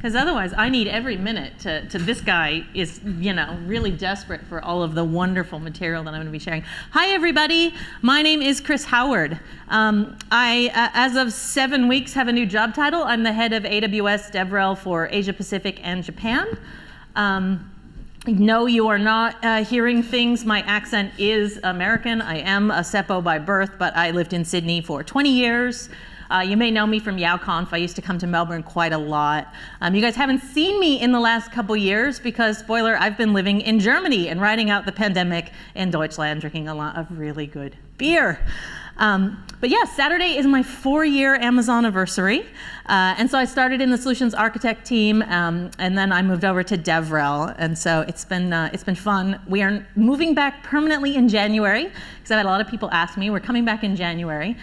because otherwise I need every minute to this guy is, really desperate for all of the wonderful material that I'm going to be sharing. Hi, everybody. My name is Kris Howard. I, as of 7 weeks, have a new job title. I'm the head of AWS DevRel for Asia Pacific and Japan. No, you are not hearing things. My accent is American. I am a Seppo by birth, but I lived in Sydney for 20 years. You may know me from YowConf. I used to come to Melbourne quite a lot. You guys haven't seen me in the last couple years because, spoiler, I've been living in Germany and riding out the pandemic in Deutschland, drinking a lot of really good beer. But yeah, Saturday is my 4-year Amazon anniversary. And so I started in the solutions architect team, and then I moved over to DevRel. And so it's been fun. We are moving back permanently in January, because I've had a lot of people ask me. We're coming back in January.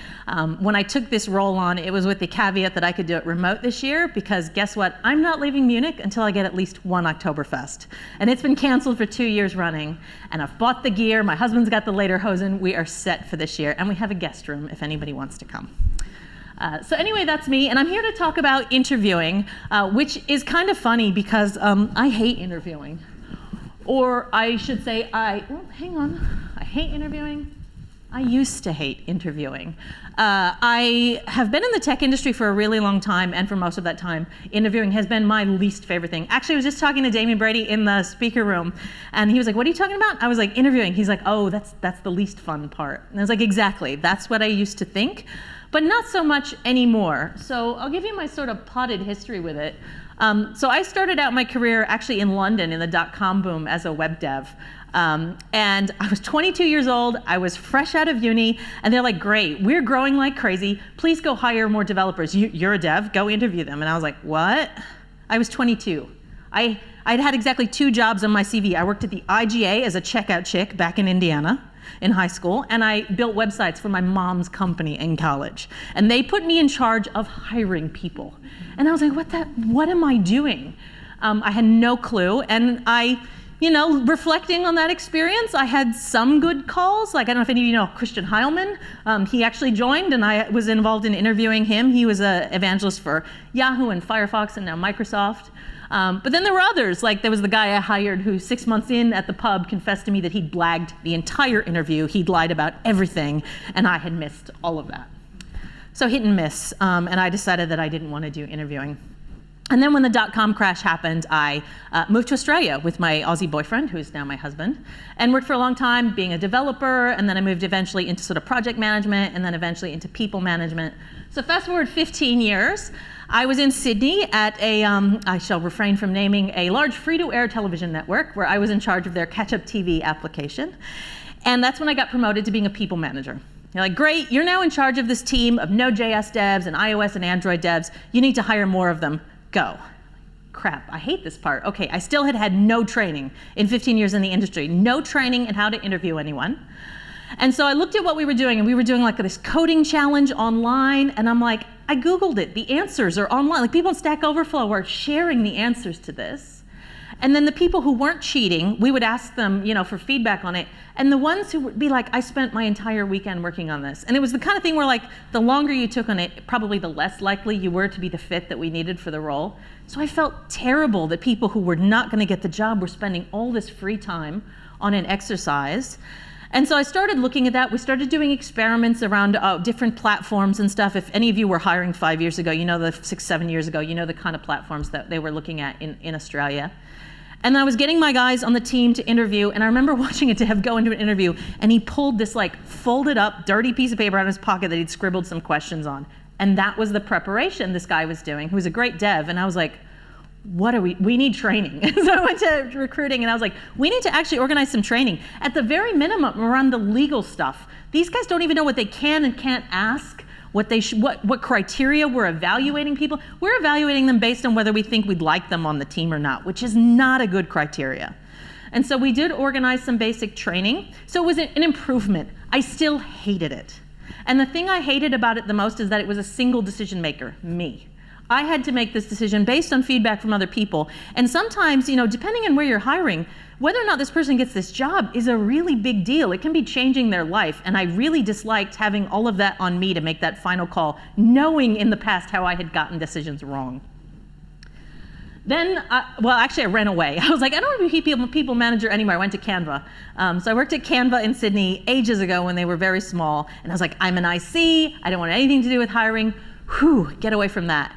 When I took this role on, it was with the caveat that I could do it remote this year, because guess what? I'm not leaving Munich until I get at least one Oktoberfest. And it's been canceled for 2 years running. And I've bought the gear. My husband's got the lederhosen. We are set for this year. And we have a guest room if anybody wants to come. So anyway, that's me, and I'm here to talk about interviewing, which is kind of funny because I hate interviewing. Or I should say I hate interviewing. I used to hate interviewing. I have been in the tech industry for a really long time, and for most of that time, interviewing has been my least favorite thing. Actually, I was just talking to Damien Brady in the speaker room, and he was like, "What are you talking about?" I was like, "Interviewing." He's like, "Oh, that's the least fun part." And I was like, "Exactly, that's what I used to think, but not so much anymore." So I'll give you my sort of potted history with it. So I started out my career actually in London in the dot-com boom as a web dev. And I was 22 years old, I was fresh out of uni, and they're like, "Great, we're growing like crazy, please go hire more developers. You're a dev, go interview them." And I was like, "What?" I was 22. I'd had exactly 2 jobs on my CV. I worked at the IGA as a checkout chick back in Indiana in high school, and I built websites for my mom's company in college. And they put me in charge of hiring people. And I was like, what am I doing? I had no clue, and reflecting on that experience, I had some good calls. Like, I don't know if any of you know Christian Heilman. He actually joined, and I was involved in interviewing him. He was an evangelist for Yahoo and Firefox and now Microsoft. But then there were others, like there was the guy I hired who 6 months in at the pub confessed to me that he'd blagged the entire interview. He'd lied about everything, and I had missed all of that. So hit and miss, and I decided that I didn't want to do interviewing. And then when the dot-com crash happened, I moved to Australia with my Aussie boyfriend, who is now my husband, and worked for a long time being a developer, and then I moved eventually into sort of project management, and then eventually into people management. So fast forward 15 years, I was in Sydney at I shall refrain from naming, a large free-to-air television network where I was in charge of their catch-up TV application. And that's when I got promoted to being a people manager. You're like, "Great, you're now in charge of this team of Node.js devs and iOS and Android devs. You need to hire more of them. Go." Crap, I hate this part. Okay, I still had no training in 15 years in the industry. No training in how to interview anyone. And so I looked at what we were doing, and we were doing like this coding challenge online, and I'm like, I Googled it. The answers are online. Like, people on Stack Overflow are sharing the answers to this. And then the people who weren't cheating, we would ask them, for feedback on it. And the ones who would be like, "I spent my entire weekend working on this." And it was the kind of thing where, like, the longer you took on it, probably the less likely you were to be the fit that we needed for the role. So I felt terrible that people who were not going to get the job were spending all this free time on an exercise. And so I started looking at that. We started doing experiments around different platforms and stuff. If any of you were hiring 5 years ago, 6, 7 years ago, the kind of platforms that they were looking at in Australia. And I was getting my guys on the team to interview, and I remember watching a dev go into an interview, and he pulled this like folded up, dirty piece of paper out of his pocket that he'd scribbled some questions on. And that was the preparation this guy was doing, who was a great dev. And I was like, we need training. So I went to recruiting, and I was like, we need to actually organize some training. At the very minimum, around the legal stuff. These guys don't even know what they can and can't ask, what criteria we're evaluating people. We're evaluating them based on whether we think we'd like them on the team or not, which is not a good criteria. And so we did organize some basic training. So it was an improvement. I still hated it. And the thing I hated about it the most is that it was a single decision maker, me. I had to make this decision based on feedback from other people. And sometimes, depending on where you're hiring, whether or not this person gets this job is a really big deal. It can be changing their life. And I really disliked having all of that on me to make that final call, knowing in the past how I had gotten decisions wrong. Then, well, actually, I ran away. I was like, I don't want to be people manager anymore. I went to Canva. So I worked at Canva in Sydney ages ago when they were very small. And I was like, I'm an IC. I don't want anything to do with hiring. Whew, get away from that.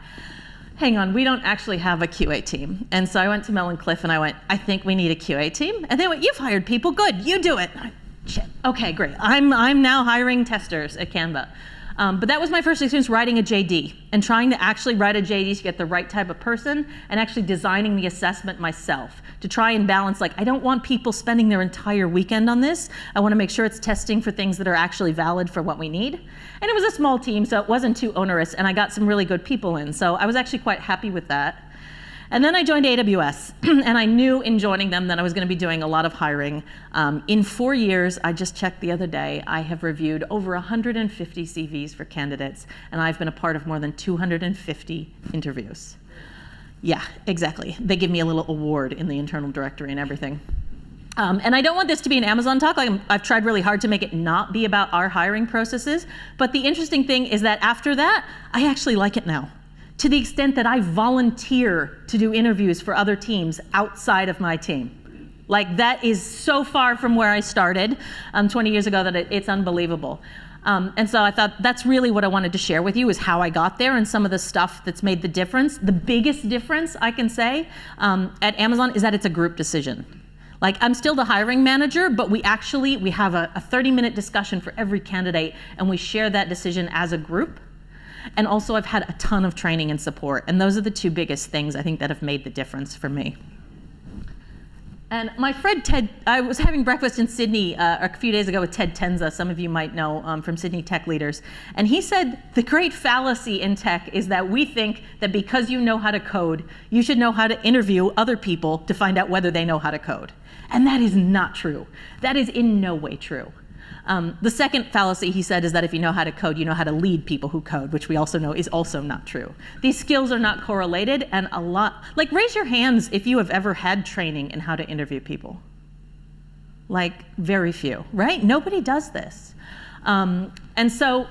Hang on, we don't actually have a QA team. And so I went to Mel and Cliff and I went, I think we need a QA team. And they went, you've hired people, good, you do it. Shit, okay, great. I'm now hiring testers at Canva. But that was my first experience writing a JD and trying to actually write a JD to get the right type of person and actually designing the assessment myself to try and balance, like, I don't want people spending their entire weekend on this. I want to make sure it's testing for things that are actually valid for what we need. And it was a small team, so it wasn't too onerous, and I got some really good people in. So I was actually quite happy with that. And then I joined AWS, and I knew in joining them that I was going to be doing a lot of hiring. In 4 years, I just checked the other day, I have reviewed over 150 CVs for candidates, and I've been a part of more than 250 interviews. Yeah, exactly. They give me a little award in the internal directory and everything. And I don't want this to be an Amazon talk. I've tried really hard to make it not be about our hiring processes. But the interesting thing is that after that, I actually like it now, to the extent that I volunteer to do interviews for other teams outside of my team. Like, that is so far from where I started 20 years ago that it's unbelievable. And so I thought that's really what I wanted to share with you, is how I got there and some of the stuff that's made the difference. The biggest difference, I can say, at Amazon is that it's a group decision. Like, I'm still the hiring manager, but we have a 30-minute discussion for every candidate, and we share that decision as a group. And also, I've had a ton of training and support, and those are the two biggest things I think that have made the difference for me. And my friend Ted, I was having breakfast in Sydney a few days ago with Ted Tenza, some of you might know from Sydney Tech Leaders, and he said the great fallacy in tech is that we think that because you know how to code, you should know how to interview other people to find out whether they know how to code. And that is not true. That is in no way true. The second fallacy, he said, is that if you know how to code, you know how to lead people who code, which we also know is also not true. These skills are not correlated, and a lot, like, raise your hands if you have ever had training in how to interview people. Like, very few, right? Nobody does this. And so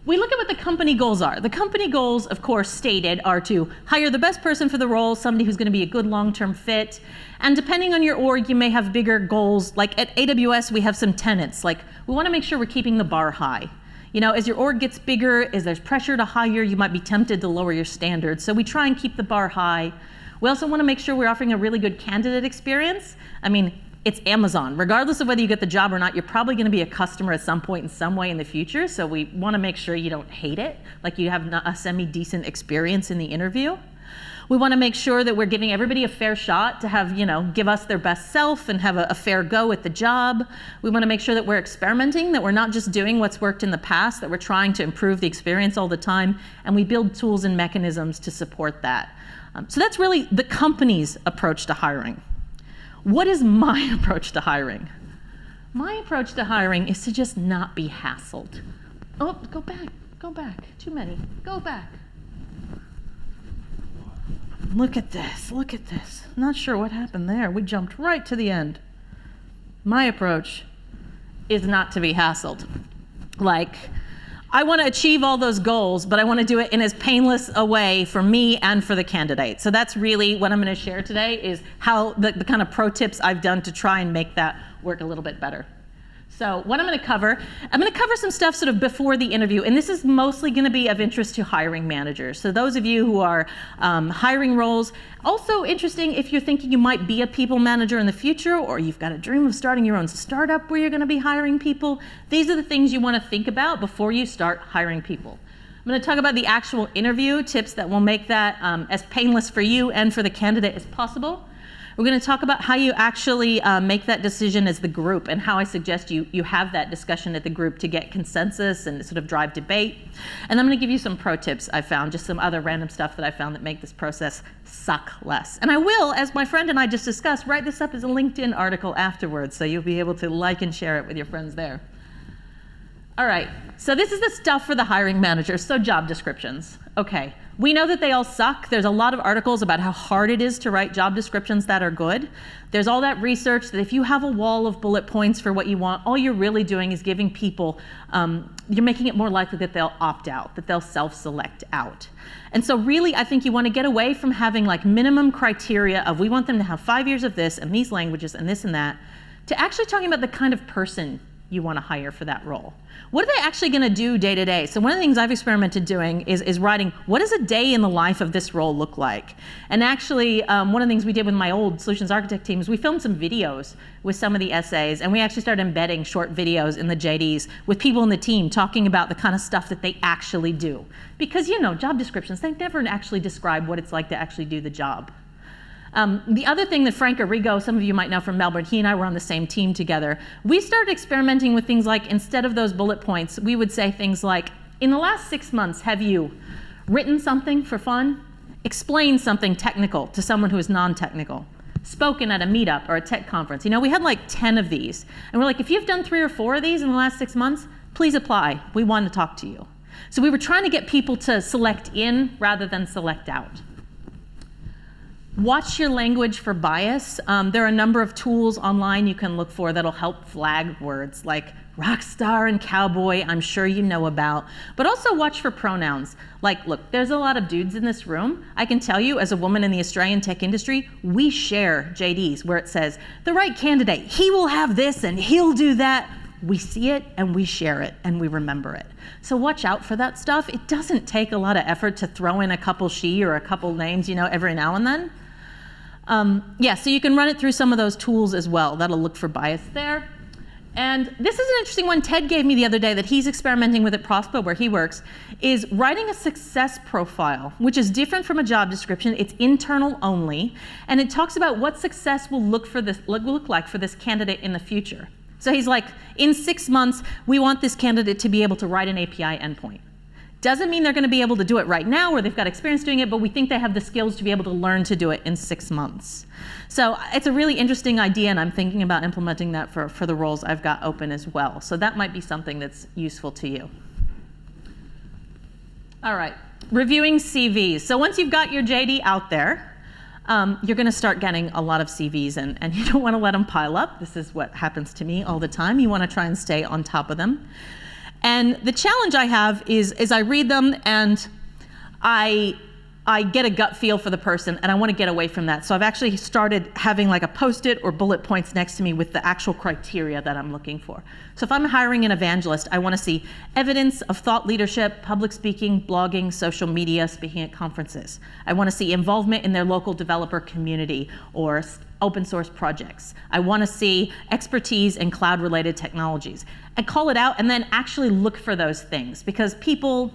we look at what the company goals are. The company goals, of course, stated are to hire the best person for the role, somebody who's going to be a good long-term fit. And depending on your org, you may have bigger goals. Like at AWS, we have some tenets. Like, we want to make sure we're keeping the bar high. You know, as your org gets bigger, as there's pressure to hire, you might be tempted to lower your standards. So we try and keep the bar high. We also want to make sure we're offering a really good candidate experience. I mean, it's Amazon. Regardless of whether you get the job or not, you're probably going to be a customer at some point in some way in the future. So we want to make sure you don't hate it, like you have a semi-decent experience in the interview. We want to make sure that we're giving everybody a fair shot to have, give us their best self and have a fair go at the job. We want to make sure that we're experimenting, that we're not just doing what's worked in the past, that we're trying to improve the experience all the time, and we build tools and mechanisms to support that. So that's really the company's approach to hiring. What is my approach to hiring? My approach to hiring is to just not be hassled. Oh, go back, too many, go back. Look at this. Not sure what happened there. We jumped right to the end. My approach is not to be hassled. Like, I want to achieve all those goals, but I want to do it in as painless a way for me and for the candidate. So that's really what I'm going to share today, is how the kind of pro tips I've done to try and make that work a little bit better. So what I'm going to cover some stuff sort of before the interview, and this is mostly going to be of interest to hiring managers. So those of you who are hiring roles, also interesting if you're thinking you might be a people manager in the future, or you've got a dream of starting your own startup where you're going to be hiring people. These are the things you want to think about before you start hiring people. I'm going to talk about the actual interview, tips that will make that as painless for you and for the candidate as possible. We're going to talk about how you actually make that decision as the group, and how I suggest you have that discussion at the group to get consensus and sort of drive debate. And I'm going to give you some pro tips I found, just some other random stuff that I found that make this process suck less. And I will, as my friend and I just discussed, write this up as a LinkedIn article afterwards, so you'll be able to like and share it with your friends there. All right, so this is the stuff for the hiring managers, so job descriptions. Okay, we know that they all suck. There's a lot of articles about how hard it is to write job descriptions that are good. There's all that research that if you have a wall of bullet points for what you want, all you're really doing is giving people, you're making it more likely that they'll opt out, that they'll self-select out. And so really, I think you want to get away from having like minimum criteria of we want them to have 5 years of this and these languages and this and that, to actually talking about the kind of person you want to hire for that role. What are they actually going to do day to day? So one of the things I've experimented doing is writing, what does a day in the life of this role look like? And actually, one of the things we did with my old solutions architect team is we filmed some videos with some of the essays, and we actually started embedding short videos in the JDs with people in the team talking about the kind of stuff that they actually do. Because, you know, job descriptions, they never actually describe what it's like to actually do the job. The other thing that Frank Arrigo, some of you might know from Melbourne, he and I were on the same team together. We started experimenting with things like, instead of those bullet points, we would say things like, in the last 6 months, have you written something for fun? Explained something technical to someone who is non-technical? Spoken at a meetup or a tech conference? You know, we had like 10 of these. And we're like, if you've done 3 or 4 of these in the last 6 months, please apply. We want to talk to you. So we were trying to get people to select in rather than select out. Watch your language for bias. There are a number of tools online you can look for that'll help flag words like rock star and cowboy, I'm sure you know about. But also watch for pronouns. Like, look, there's a lot of dudes in this room. I can tell you, as a woman in the Australian tech industry, we share JDs where it says, the right candidate, he will have this and he'll do that. We see it and we share it and we remember it. So watch out for that stuff. It doesn't take a lot of effort to throw in a couple she or a couple names, you know, every now and then. Yeah, so you can run it through some of those tools as well. That'll look for bias there. And this is an interesting one Ted gave me the other day that he's experimenting with at Prospo where he works, is writing a success profile, which is different from a job description. It's internal only, and it talks about what success will look like for this candidate in the future. So he's like, in 6 months, we want this candidate to be able to write an API endpoint. Doesn't mean they're going to be able to do it right now or they've got experience doing it, but we think they have the skills to be able to learn to do it in 6 months. So it's a really interesting idea, and I'm thinking about implementing that for the roles I've got open as well. So that might be something that's useful to you. All right, reviewing CVs. So once you've got your JD out there, you're going to start getting a lot of CVs, and you don't want to let them pile up. This is what happens to me all the time. You want to try and stay on top of them. And the challenge I have is I read them and I get a gut feel for the person and I want to get away from that. So I've actually started having like a Post-it or bullet points next to me with the actual criteria that I'm looking for. So if I'm hiring an evangelist, I want to see evidence of thought leadership, public speaking, blogging, social media, speaking at conferences. I want to see involvement in their local developer community or open source projects. I want to see expertise in cloud-related technologies. I call it out and then actually look for those things because people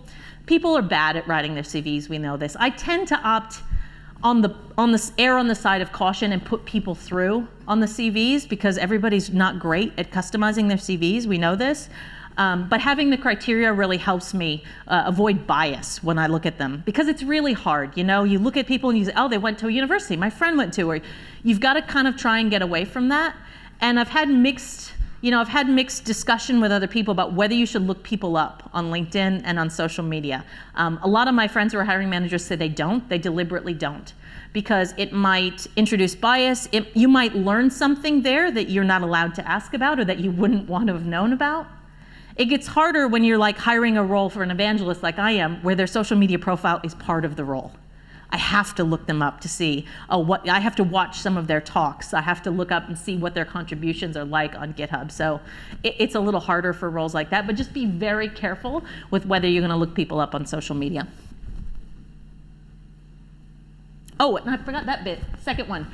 are bad at writing their CVs. We know this. I tend to opt on the side of caution and put people through on the CVs because everybody's not great at customizing their CVs. We know this. But having the criteria really helps me avoid bias when I look at them because it's really hard. You know, you look at people and you say, oh, they went to a university my friend went to, or you've got to kind of try and get away from that. And I've had mixed discussion with other people about whether you should look people up on LinkedIn and on social media. A lot of my friends who are hiring managers say they deliberately don't, because it might introduce bias. You might learn something there that you're not allowed to ask about or that you wouldn't want to have known about. It gets harder when you're like hiring a role for an evangelist like I am, where their social media profile is part of the role. I have to look them up to see, I have to watch some of their talks. I have to look up and see what their contributions are like on GitHub. So it's a little harder for roles like that, but just be very careful with whether you're gonna look people up on social media. Oh, and I forgot that bit, second one.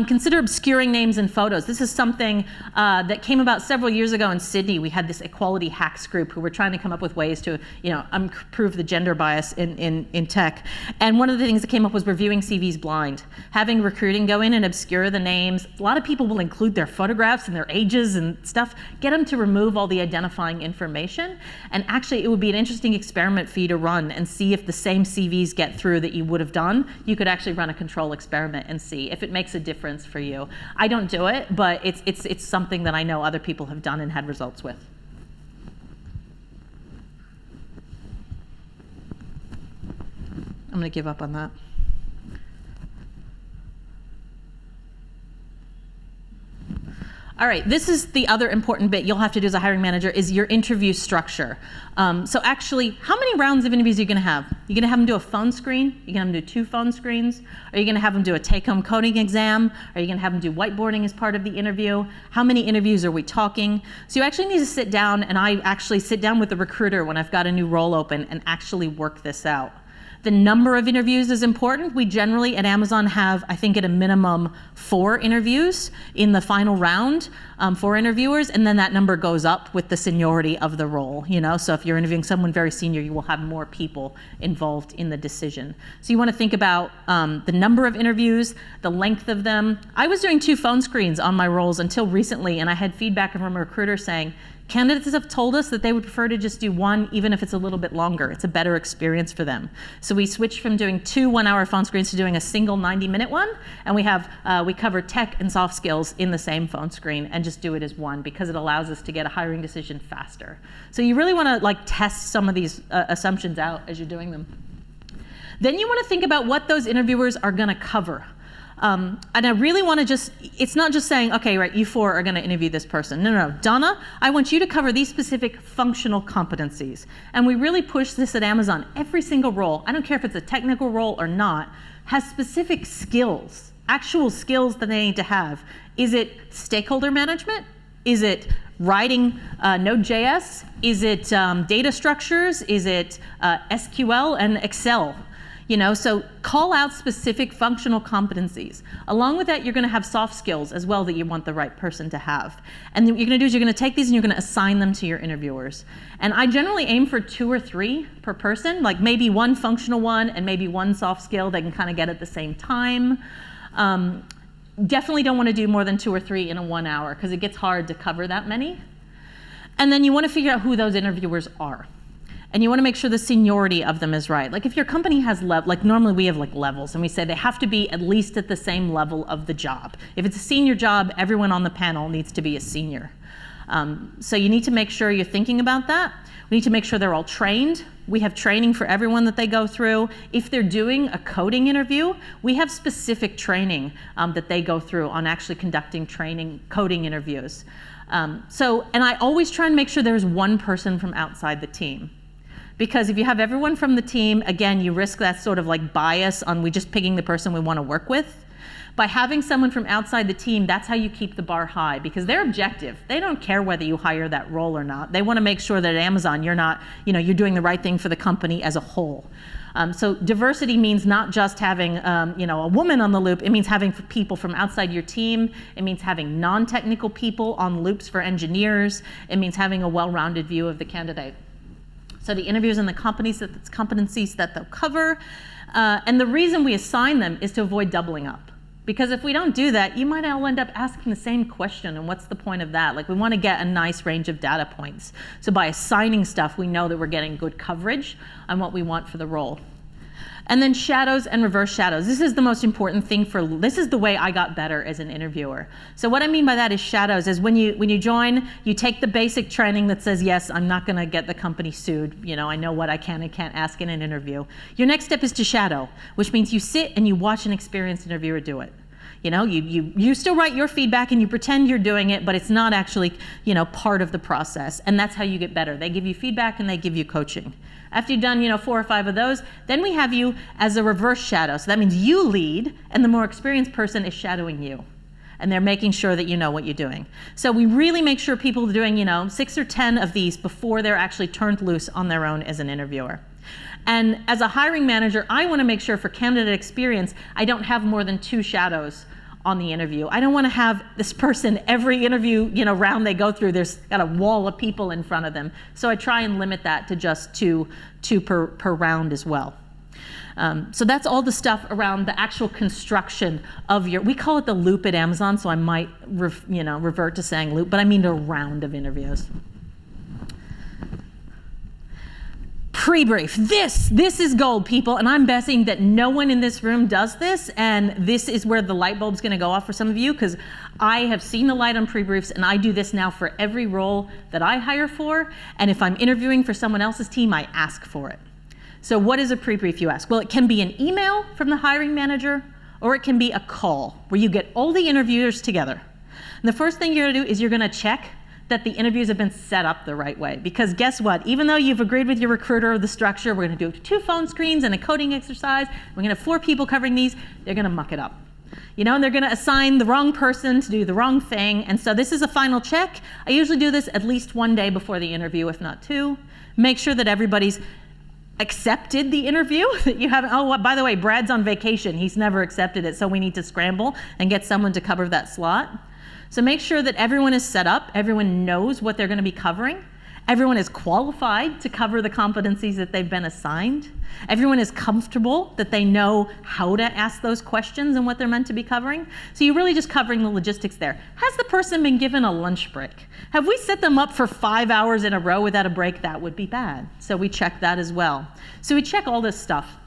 Consider obscuring names and photos. This is something that came about several years ago in Sydney. We had this equality hacks group who were trying to come up with ways to, improve the gender bias in tech. And one of the things that came up was reviewing CVs blind. Having recruiting go in and obscure the names. A lot of people will include their photographs and their ages and stuff. Get them to remove all the identifying information. And actually, it would be an interesting experiment for you to run and see if the same CVs get through that you would have done. You could actually run a control experiment and see if it makes a difference for you. I don't do it, but it's something that I know other people have done and had results with. I'm gonna give up on that. All right, this is the other important bit you'll have to do as a hiring manager is your interview structure. So actually, how many rounds of interviews are you gonna have? You're gonna have them do a phone screen? You're gonna have them do 2 phone screens? Are you gonna have them do a take-home coding exam? Are you gonna have them do whiteboarding as part of the interview? How many interviews are we talking? So you actually need to sit down, and I actually sit down with the recruiter when I've got a new role open and actually work this out. The number of interviews is important. We generally at Amazon have, I think at a minimum, 4 interviews in the final round, 4 interviewers, and then that number goes up with the seniority of the role, you know? So if you're interviewing someone very senior, you will have more people involved in the decision. So you wanna think about the number of interviews, the length of them. I was doing 2 phone screens on my roles until recently, and I had feedback from a recruiter saying, candidates have told us that they would prefer to just do 1, even if it's a little bit longer. It's a better experience for them. So we switched from doing 2 one-hour phone screens to doing a single 90-minute one, and we cover tech and soft skills in the same phone screen and just do it as one because it allows us to get a hiring decision faster. So you really want to test some of these assumptions out as you're doing them. Then you want to think about what those interviewers are going to cover. And I really want to it's not just saying, okay, right, you 4 are going to interview this person. No, Donna, I want you to cover these specific functional competencies. And we really push this at Amazon. Every single role, I don't care if it's a technical role or not, has specific skills, actual skills that they need to have. Is it stakeholder management? Is it writing Node.js? Is it data structures? Is it SQL and Excel? You know, so call out specific functional competencies. Along with that, you're gonna have soft skills as well that you want the right person to have. And then what you're gonna do is you're gonna take these and you're gonna assign them to your interviewers. And I generally aim for 2 or 3 per person, like maybe 1 functional one and maybe 1 soft skill they can kind of get at the same time. Definitely don't wanna do more than 2 or 3 in a 1 hour because it gets hard to cover that many. And then you wanna figure out who those interviewers are. And you want to make sure the seniority of them is right. Like if your company has normally we have levels, and we say they have to be at least at the same level of the job. If it's a senior job, everyone on the panel needs to be a senior. So you need to make sure you're thinking about that. We need to make sure they're all trained. We have training for everyone that they go through. If they're doing a coding interview, we have specific training that they go through on actually conducting coding interviews. And I always try and make sure there's 1 person from outside the team. Because if you have everyone from the team, again, you risk that sort of bias on we just picking the person we want to work with. By having someone from outside the team, that's how you keep the bar high because they're objective. They don't care whether you hire that role or not. They want to make sure that at Amazon you're doing the right thing for the company as a whole. So diversity means not just having a woman on the loop. It means having people from outside your team. It means having non-technical people on loops for engineers. It means having a well-rounded view of the candidate. So the interviews and the competencies that they'll cover. And the reason we assign them is to avoid doubling up. Because if we don't do that, you might all end up asking the same question, and what's the point of that? We want to get a nice range of data points. So by assigning stuff, we know that we're getting good coverage on what we want for the role. And then shadows and reverse shadows. This is the most important thing this is the way I got better as an interviewer. So what I mean by that is shadows is when you join, you take the basic training that says, yes, I'm not gonna get the company sued. I know what I can and can't ask in an interview. Your next step is to shadow, which means you sit and you watch an experienced interviewer do it. You still write your feedback and you pretend you're doing it, but it's not actually, part of the process. And that's how you get better. They give you feedback and they give you coaching. After you've done, 4 or 5 of those, then we have you as a reverse shadow. So that means you lead and the more experienced person is shadowing you. And they're making sure that you know what you're doing. So we really make sure people are doing, 6 or 10 of these before they're actually turned loose on their own as an interviewer. And as a hiring manager, I want to make sure for candidate experience, I don't have more than 2 shadows on the interview. I don't want to have this person every interview round they go through, there's got a wall of people in front of them. So I try and limit that to just two per round as well. So that's all the stuff around the actual construction of we call it the loop at Amazon, so I might revert to saying loop, but I mean a round of interviews. Prebrief. This is gold, people, and I'm betting that no one in this room does this, and this is where the light bulb's going to go off for some of you, because I have seen the light on prebriefs, and I do this now for every role that I hire for, and if I'm interviewing for someone else's team, I ask for it. So what is a pre-brief, you ask? Well, it can be an email from the hiring manager, or it can be a call where you get all the interviewers together. And the first thing you're gonna do is you're gonna check that the interviews have been set up the right way. Because guess what? Even though you've agreed with your recruiter the structure, we're gonna do 2 phone screens and a coding exercise, we're gonna have 4 people covering these, they're gonna muck it up. And they're gonna assign the wrong person to do the wrong thing. And so this is a final check. I usually do this at least 1 day before the interview, if not 2. Make sure that everybody's accepted the interview, that you haven't, oh, by the way, Brad's on vacation. He's never accepted it, so we need to scramble and get someone to cover that slot. So make sure that everyone is set up, everyone knows what they're gonna be covering, everyone is qualified to cover the competencies that they've been assigned, everyone is comfortable that they know how to ask those questions and what they're meant to be covering. So you're really just covering the logistics there. Has the person been given a lunch break? Have we set them up for 5 hours in a row without a break? That would be bad. So we check that as well. So we check all this stuff.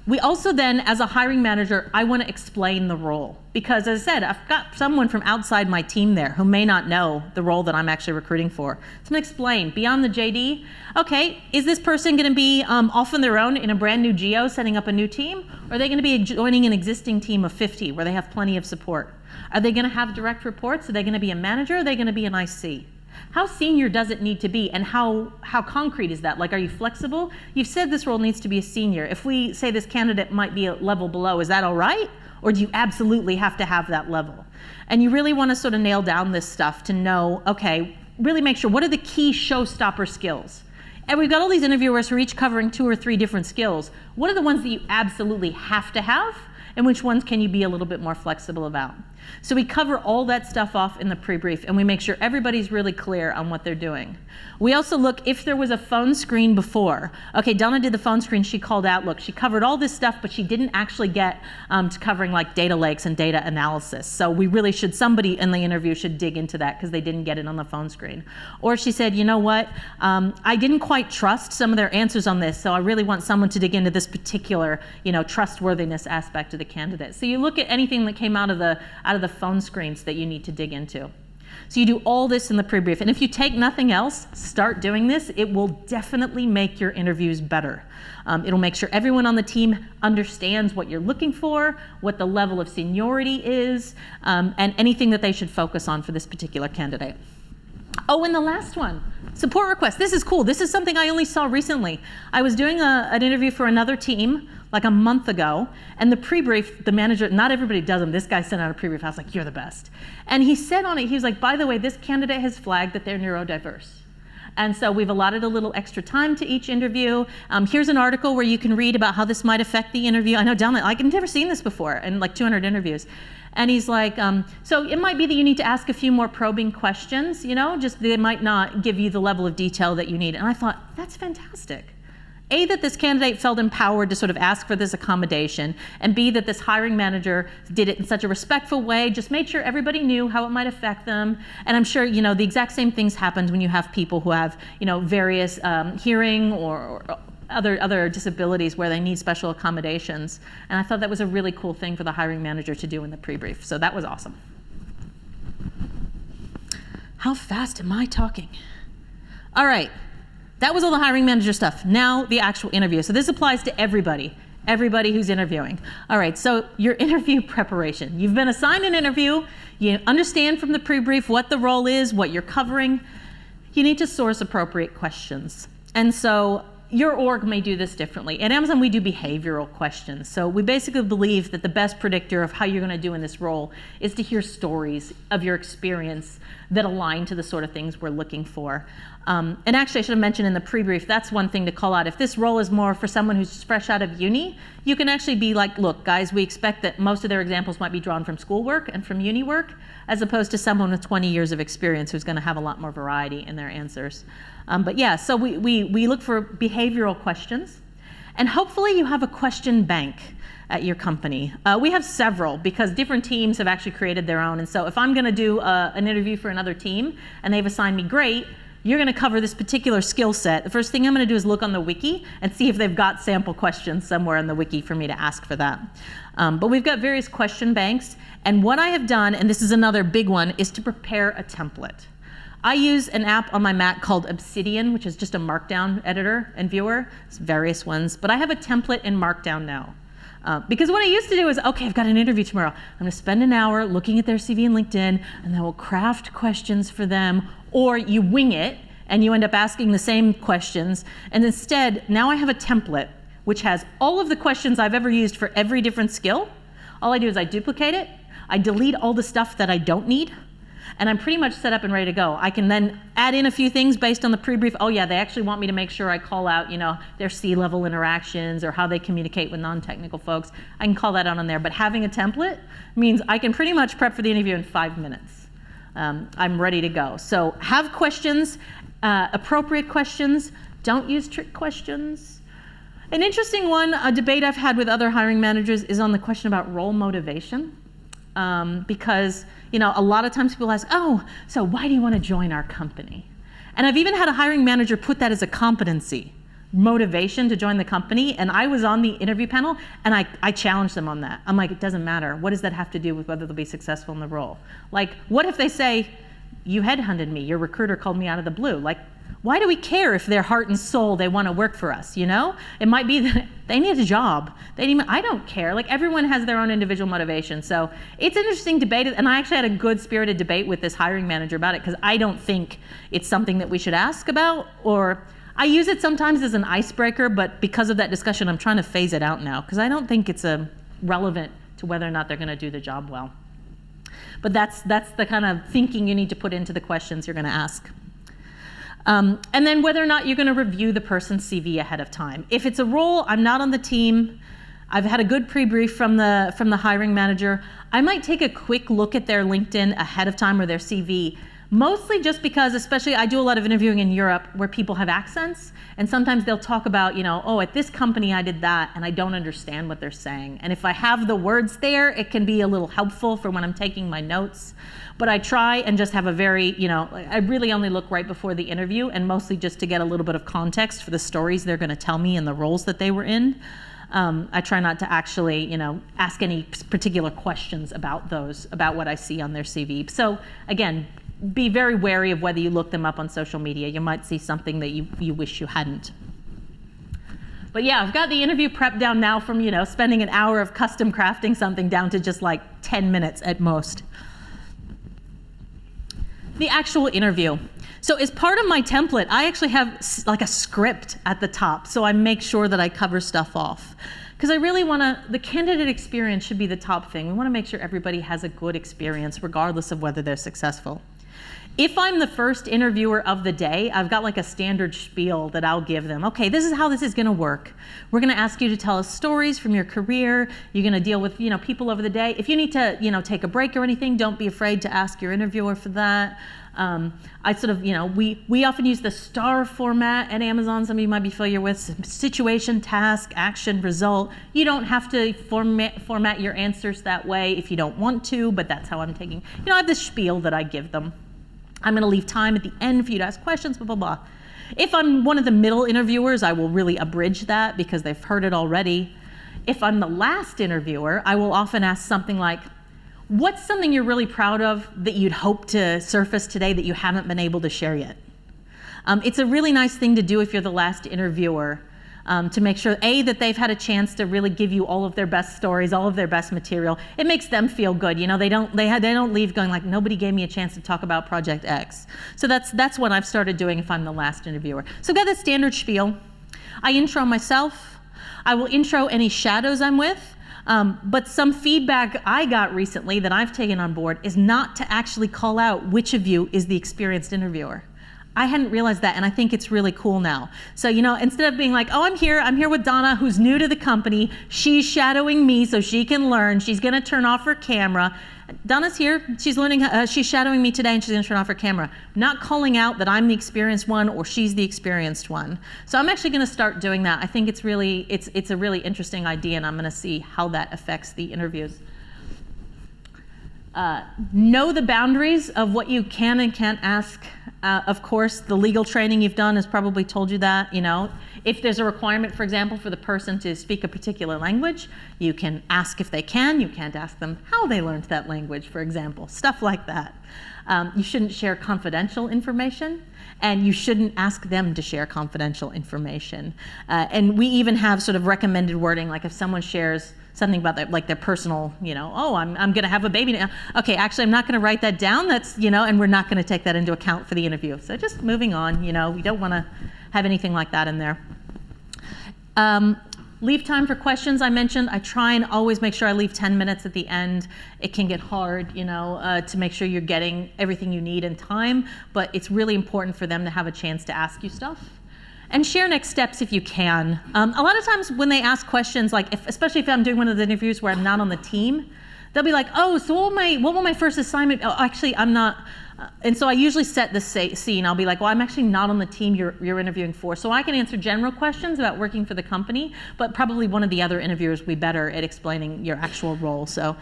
We also then, as a hiring manager, I want to explain the role. Because as I said, I've got someone from outside my team there who may not know the role that I'm actually recruiting for. So I'm going to explain, beyond the JD, okay, is this person going to be off on their own in a brand new geo setting up a new team? Or are they going to be joining an existing team of 50 where they have plenty of support? Are they going to have direct reports? Are they going to be a manager? Are they going to be an IC? How senior does it need to be, and how concrete is that? Like, are you flexible? You've said this role needs to be a senior. If we say this candidate might be a level below, is that all right? Or do you absolutely have to have that level? And you really want to sort of nail down this stuff to know, okay, really make sure, what are the key showstopper skills? And we've got all these interviewers who are each covering 2 or 3 different skills. What are the ones that you absolutely have to have, and which ones can you be a little bit more flexible about? So we cover all that stuff off in the pre-brief, and we make sure everybody's really clear on what they're doing. We also look if there was a phone screen before. Okay, Donna did the phone screen, she called Outlook. She covered all this stuff, but she didn't actually get to covering like data lakes and data analysis. So we really should, somebody in the interview should dig into that because they didn't get it on the phone screen. Or she said, you know what, I didn't quite trust some of their answers on this, so I really want someone to dig into this particular, trustworthiness aspect of the candidate. So you look at anything that came out of the phone screens that you need to dig into. So you do all this in the pre-brief, and if you take nothing else, start doing this. It will definitely make your interviews better. It'll make sure everyone on the team understands what you're looking for, what the level of seniority is, and anything that they should focus on for this particular candidate. Oh, and the last one, support requests. This is cool. This is something I only saw recently. I was doing an interview for another team like a month ago, and the pre-brief, the manager, not everybody does them. This guy sent out a pre-brief. I was like, you're the best. And he said on it, he was like, by the way, this candidate has flagged that they're neurodiverse. And so we've allotted a little extra time to each interview. Here's an article where you can read about how this might affect the interview. I know down there, I've never seen this before in like 200 interviews. And he's like, so it might be that you need to ask a few more probing questions, just they might not give you the level of detail that you need. And I thought, that's fantastic. A, that this candidate felt empowered to sort of ask for this accommodation, and B, that this hiring manager did it in such a respectful way, just made sure everybody knew how it might affect them. And I'm sure, the exact same things happen when you have people who have, various hearing or other disabilities where they need special accommodations. And I thought that was a really cool thing for the hiring manager to do in the pre-brief. So that was awesome. How fast am I talking? All right. That was all the hiring manager stuff. Now the actual interview. So this applies to everybody who's interviewing. All right, so your interview preparation. You've been assigned an interview. You understand from the pre-brief what the role is, what you're covering. You need to source appropriate questions. And so your org may do this differently. At Amazon, we do behavioral questions. So we basically believe that the best predictor of how you're going to do in this role is to hear stories of your experience that align to the sort of things we're looking for. And actually, I should have mentioned in the pre-brief, that's one thing to call out. If this role is more for someone who's fresh out of uni, you can actually be like, look, guys, we expect that most of their examples might be drawn from schoolwork and from uni work, as opposed to someone with 20 years of experience who's going to have a lot more variety in their answers. But yeah, so we look for behavioral questions. And hopefully you have a question bank at your company. We have several because different teams have actually created their own. And so if I'm going to do an interview for another team and they've assigned me, great, you're going to cover this particular skill set. The first thing I'm going to do is look on the wiki and see if they've got sample questions somewhere in the wiki for me to ask for that. But we've got various question banks. And what I have done, and this is another big one, is to prepare a template. I use an app on my Mac called Obsidian, which is just a Markdown editor and viewer. It's various ones, but I have a template in Markdown now. Because what I used to do is, okay, I've got an interview tomorrow. I'm going to spend an hour looking at their CV and LinkedIn, and then we'll craft questions for them, or you wing it, and you end up asking the same questions. And instead, now I have a template which has all of the questions I've ever used for every different skill. All I do is I duplicate it, I delete all the stuff that I don't need, and I'm pretty much set up and ready to go. I can then add in a few things based on the pre-brief. Oh yeah, they actually want me to make sure I call out, their C-level interactions or how they communicate with non-technical folks. I can call that out on there, but having a template means I can pretty much prep for the interview in 5 minutes. I'm ready to go. So have questions, appropriate questions. Don't use trick questions. An interesting one, a debate I've had with other hiring managers is on the question about role motivation. Because a lot of times people ask, oh, so why do you want to join our company? And I've even had a hiring manager put that as a competency, motivation to join the company. And I was on the interview panel, and I challenged them on that. I'm like, it doesn't matter. What does that have to do with whether they'll be successful in the role? Like, what if they say, you headhunted me, your recruiter called me out of the blue? Like, why do we care if their heart and soul, they want to work for us, It might be that they need a job. I don't care. Like, everyone has their own individual motivation. So it's an interesting debate, and I actually had a good spirited debate with this hiring manager about it, because I don't think it's something that we should ask about, or I use it sometimes as an icebreaker, but because of that discussion, I'm trying to phase it out now, because I don't think it's relevant to whether or not they're going to do the job well. But that's the kind of thinking you need to put into the questions you're going to ask. And then whether or not you're going to review the person's CV ahead of time. If it's a role, I'm not on the team, I've had a good pre-brief from the hiring manager, I might take a quick look at their LinkedIn ahead of time or their CV, mostly just because, especially I do a lot of interviewing in Europe where people have accents, and sometimes they'll talk about, oh, at this company I did that, and I don't understand what they're saying. And if I have the words there, it can be a little helpful for when I'm taking my notes. But I try and just have a very, I really only look right before the interview, and mostly just to get a little bit of context for the stories they're going to tell me and the roles that they were in. I try not to actually, ask any particular questions about what I see on their CV. So again, be very wary of whether you look them up on social media. You might see something that you wish you hadn't. But yeah, I've got the interview prep down now from, spending an hour of custom crafting something down to just like 10 minutes at most. The actual interview. So as part of my template, I actually have like a script at the top, so I make sure that I cover stuff off. Because I really the candidate experience should be the top thing. We want to make sure everybody has a good experience, regardless of whether they're successful. If I'm the first interviewer of the day, I've got like a standard spiel that I'll give them. Okay, this is how this is going to work. We're going to ask you to tell us stories from your career. You're going to deal with, people over the day. If you need to, take a break or anything, don't be afraid to ask your interviewer for that. I sort of, we often use the STAR format at Amazon. Some of you might be familiar with situation, task, action, result. You don't have to format your answers that way if you don't want to, but that's how I'm taking, I have this spiel that I give them. I'm going to leave time at the end for you to ask questions, blah, blah, blah. If I'm one of the middle interviewers, I will really abridge that because they've heard it already. If I'm the last interviewer, I will often ask something like, what's something you're really proud of that you'd hope to surface today that you haven't been able to share yet? It's a really nice thing to do if you're the last interviewer, to make sure, A, that they've had a chance to really give you all of their best stories, all of their best material. It makes them feel good. They don't leave going like, nobody gave me a chance to talk about Project X. So that's what I've started doing if I'm the last interviewer. So I've got the standard spiel. I intro myself. I will intro any shadows I'm with. But some feedback I got recently that I've taken on board is not to actually call out which of you is the experienced interviewer. I hadn't realized that, and I think it's really cool now. So, instead of being like, oh, I'm here with Donna, who's new to the company. She's shadowing me so she can learn. She's going to turn off her camera. Donna's here. She's learning. She's shadowing me today, and she's going to turn off her camera. Not calling out that I'm the experienced one or she's the experienced one. So I'm actually going to start doing that. I think it's a really interesting idea, and I'm going to see how that affects the interviews. Know the boundaries of what you can and can't ask Of course, the legal training you've done has probably told you that, If there's a requirement, for example, for the person to speak a particular language, you can ask if they can. You can't ask them how they learned that language, for example, stuff like that. You shouldn't share confidential information, and you shouldn't ask them to share confidential information. And we even have sort of recommended wording, like if someone shares something about their personal, oh, I'm going to have a baby now. Okay, actually, I'm not going to write that down. That's, and we're not going to take that into account for the interview. So just moving on, we don't want to have anything like that in there. Leave time for questions, I mentioned. I try and always make sure I leave 10 minutes at the end. It can get hard, to make sure you're getting everything you need in time, but it's really important for them to have a chance to ask you stuff. And share next steps if you can. A lot of times when they ask questions, especially if I'm doing one of the interviews where I'm not on the team, they'll be like, oh, so what will my first assignment? Oh, actually, I'm not. And so I usually set the scene. I'll be like, well, I'm actually not on the team you're interviewing for. So I can answer general questions about working for the company, but probably one of the other interviewers will be better at explaining your actual role. So,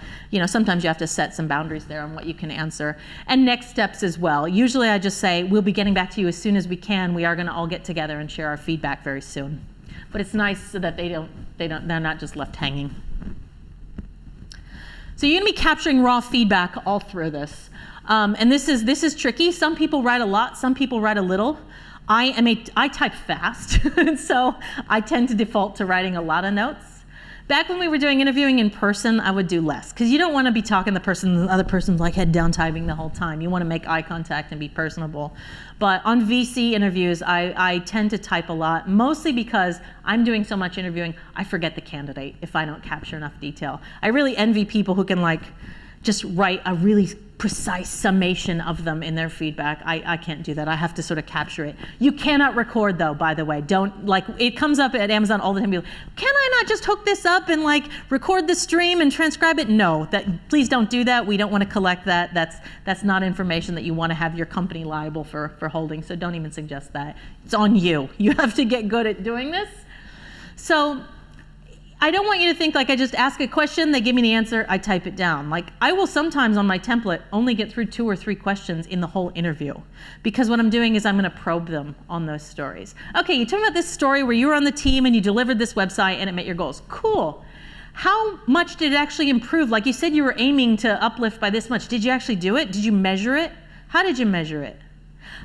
sometimes you have to set some boundaries there on what you can answer. And next steps as well. Usually I just say, we'll be getting back to you as soon as we can. We are going to all get together and share our feedback very soon. But it's nice so that they're not just left hanging. So you're going to be capturing raw feedback all through this. And this is tricky. Some people write a lot, some people write a little. I type fast, so I tend to default to writing a lot of notes. Back when we were doing interviewing in person, I would do less, because you don't want to be talking to the other person's like head down typing the whole time. You want to make eye contact and be personable. But on VC interviews, I tend to type a lot, mostly because I'm doing so much interviewing, I forget the candidate if I don't capture enough detail. I really envy people who can just write a really precise summation of them in their feedback. I can't do that. I have to sort of capture it. You cannot record though, by the way. It comes up at Amazon all the time. Can I not just hook this up and record the stream and transcribe it? No, please don't do that. We don't want to collect that. That's not information that you want to have your company liable for holding, so don't even suggest that. It's on you. You have to get good at doing this. So I don't want you to think I just ask a question, they give me the answer, I type it down. I will sometimes on my template only get through 2 or 3 questions in the whole interview, because what I'm doing is I'm going to probe them on those stories. Okay, you told me about this story where you were on the team and you delivered this website and it met your goals. Cool. How much did it actually improve? You said you were aiming to uplift by this much. Did you actually do it? Did you measure it? How did you measure it?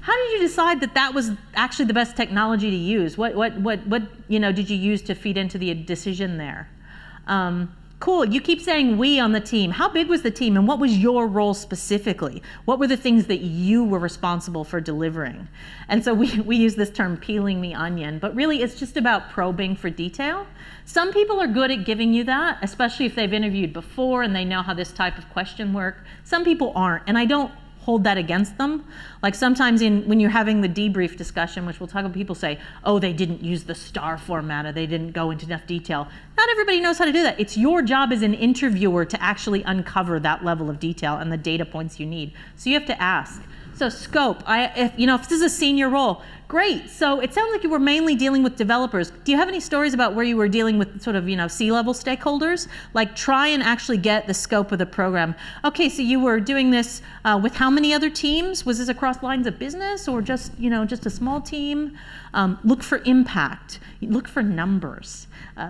How did you decide that was actually the best technology to use? What did you use to feed into the decision there? Cool, you keep saying we on the team. How big was the team and what was your role specifically? What were the things that you were responsible for delivering? And so we use this term peeling the onion, but really it's just about probing for detail. Some people are good at giving you that, especially if they've interviewed before and they know how this type of question works. Some people aren't, and I don't hold that against them. Sometimes when you're having the debrief discussion, which we'll talk about, people say, oh, they didn't use the star format or they didn't go into enough detail. Not everybody knows how to do that. It's your job as an interviewer to actually uncover that level of detail and the data points you need. So you have to ask. So scope, if this is a senior role, great. So it sounds like you were mainly dealing with developers. Do you have any stories about where you were dealing with sort of, C-level stakeholders? Try and actually get the scope of the program. Okay, so you were doing this with how many other teams? Was this across lines of business or just a small team? Look for impact. Look for numbers.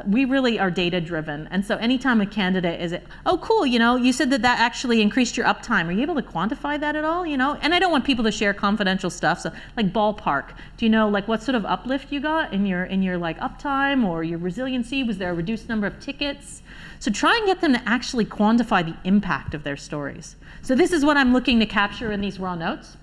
We really are data driven. And so anytime a candidate is, oh, cool, you said that actually increased your uptime. Are you able to quantify that at all? And I don't want people to share confidential stuff. So ballpark, do you know what sort of uplift you got in your uptime or your resiliency? Was there a reduced number of tickets? So try and get them to actually quantify the impact of their stories. So this is what I'm looking to capture in these raw notes.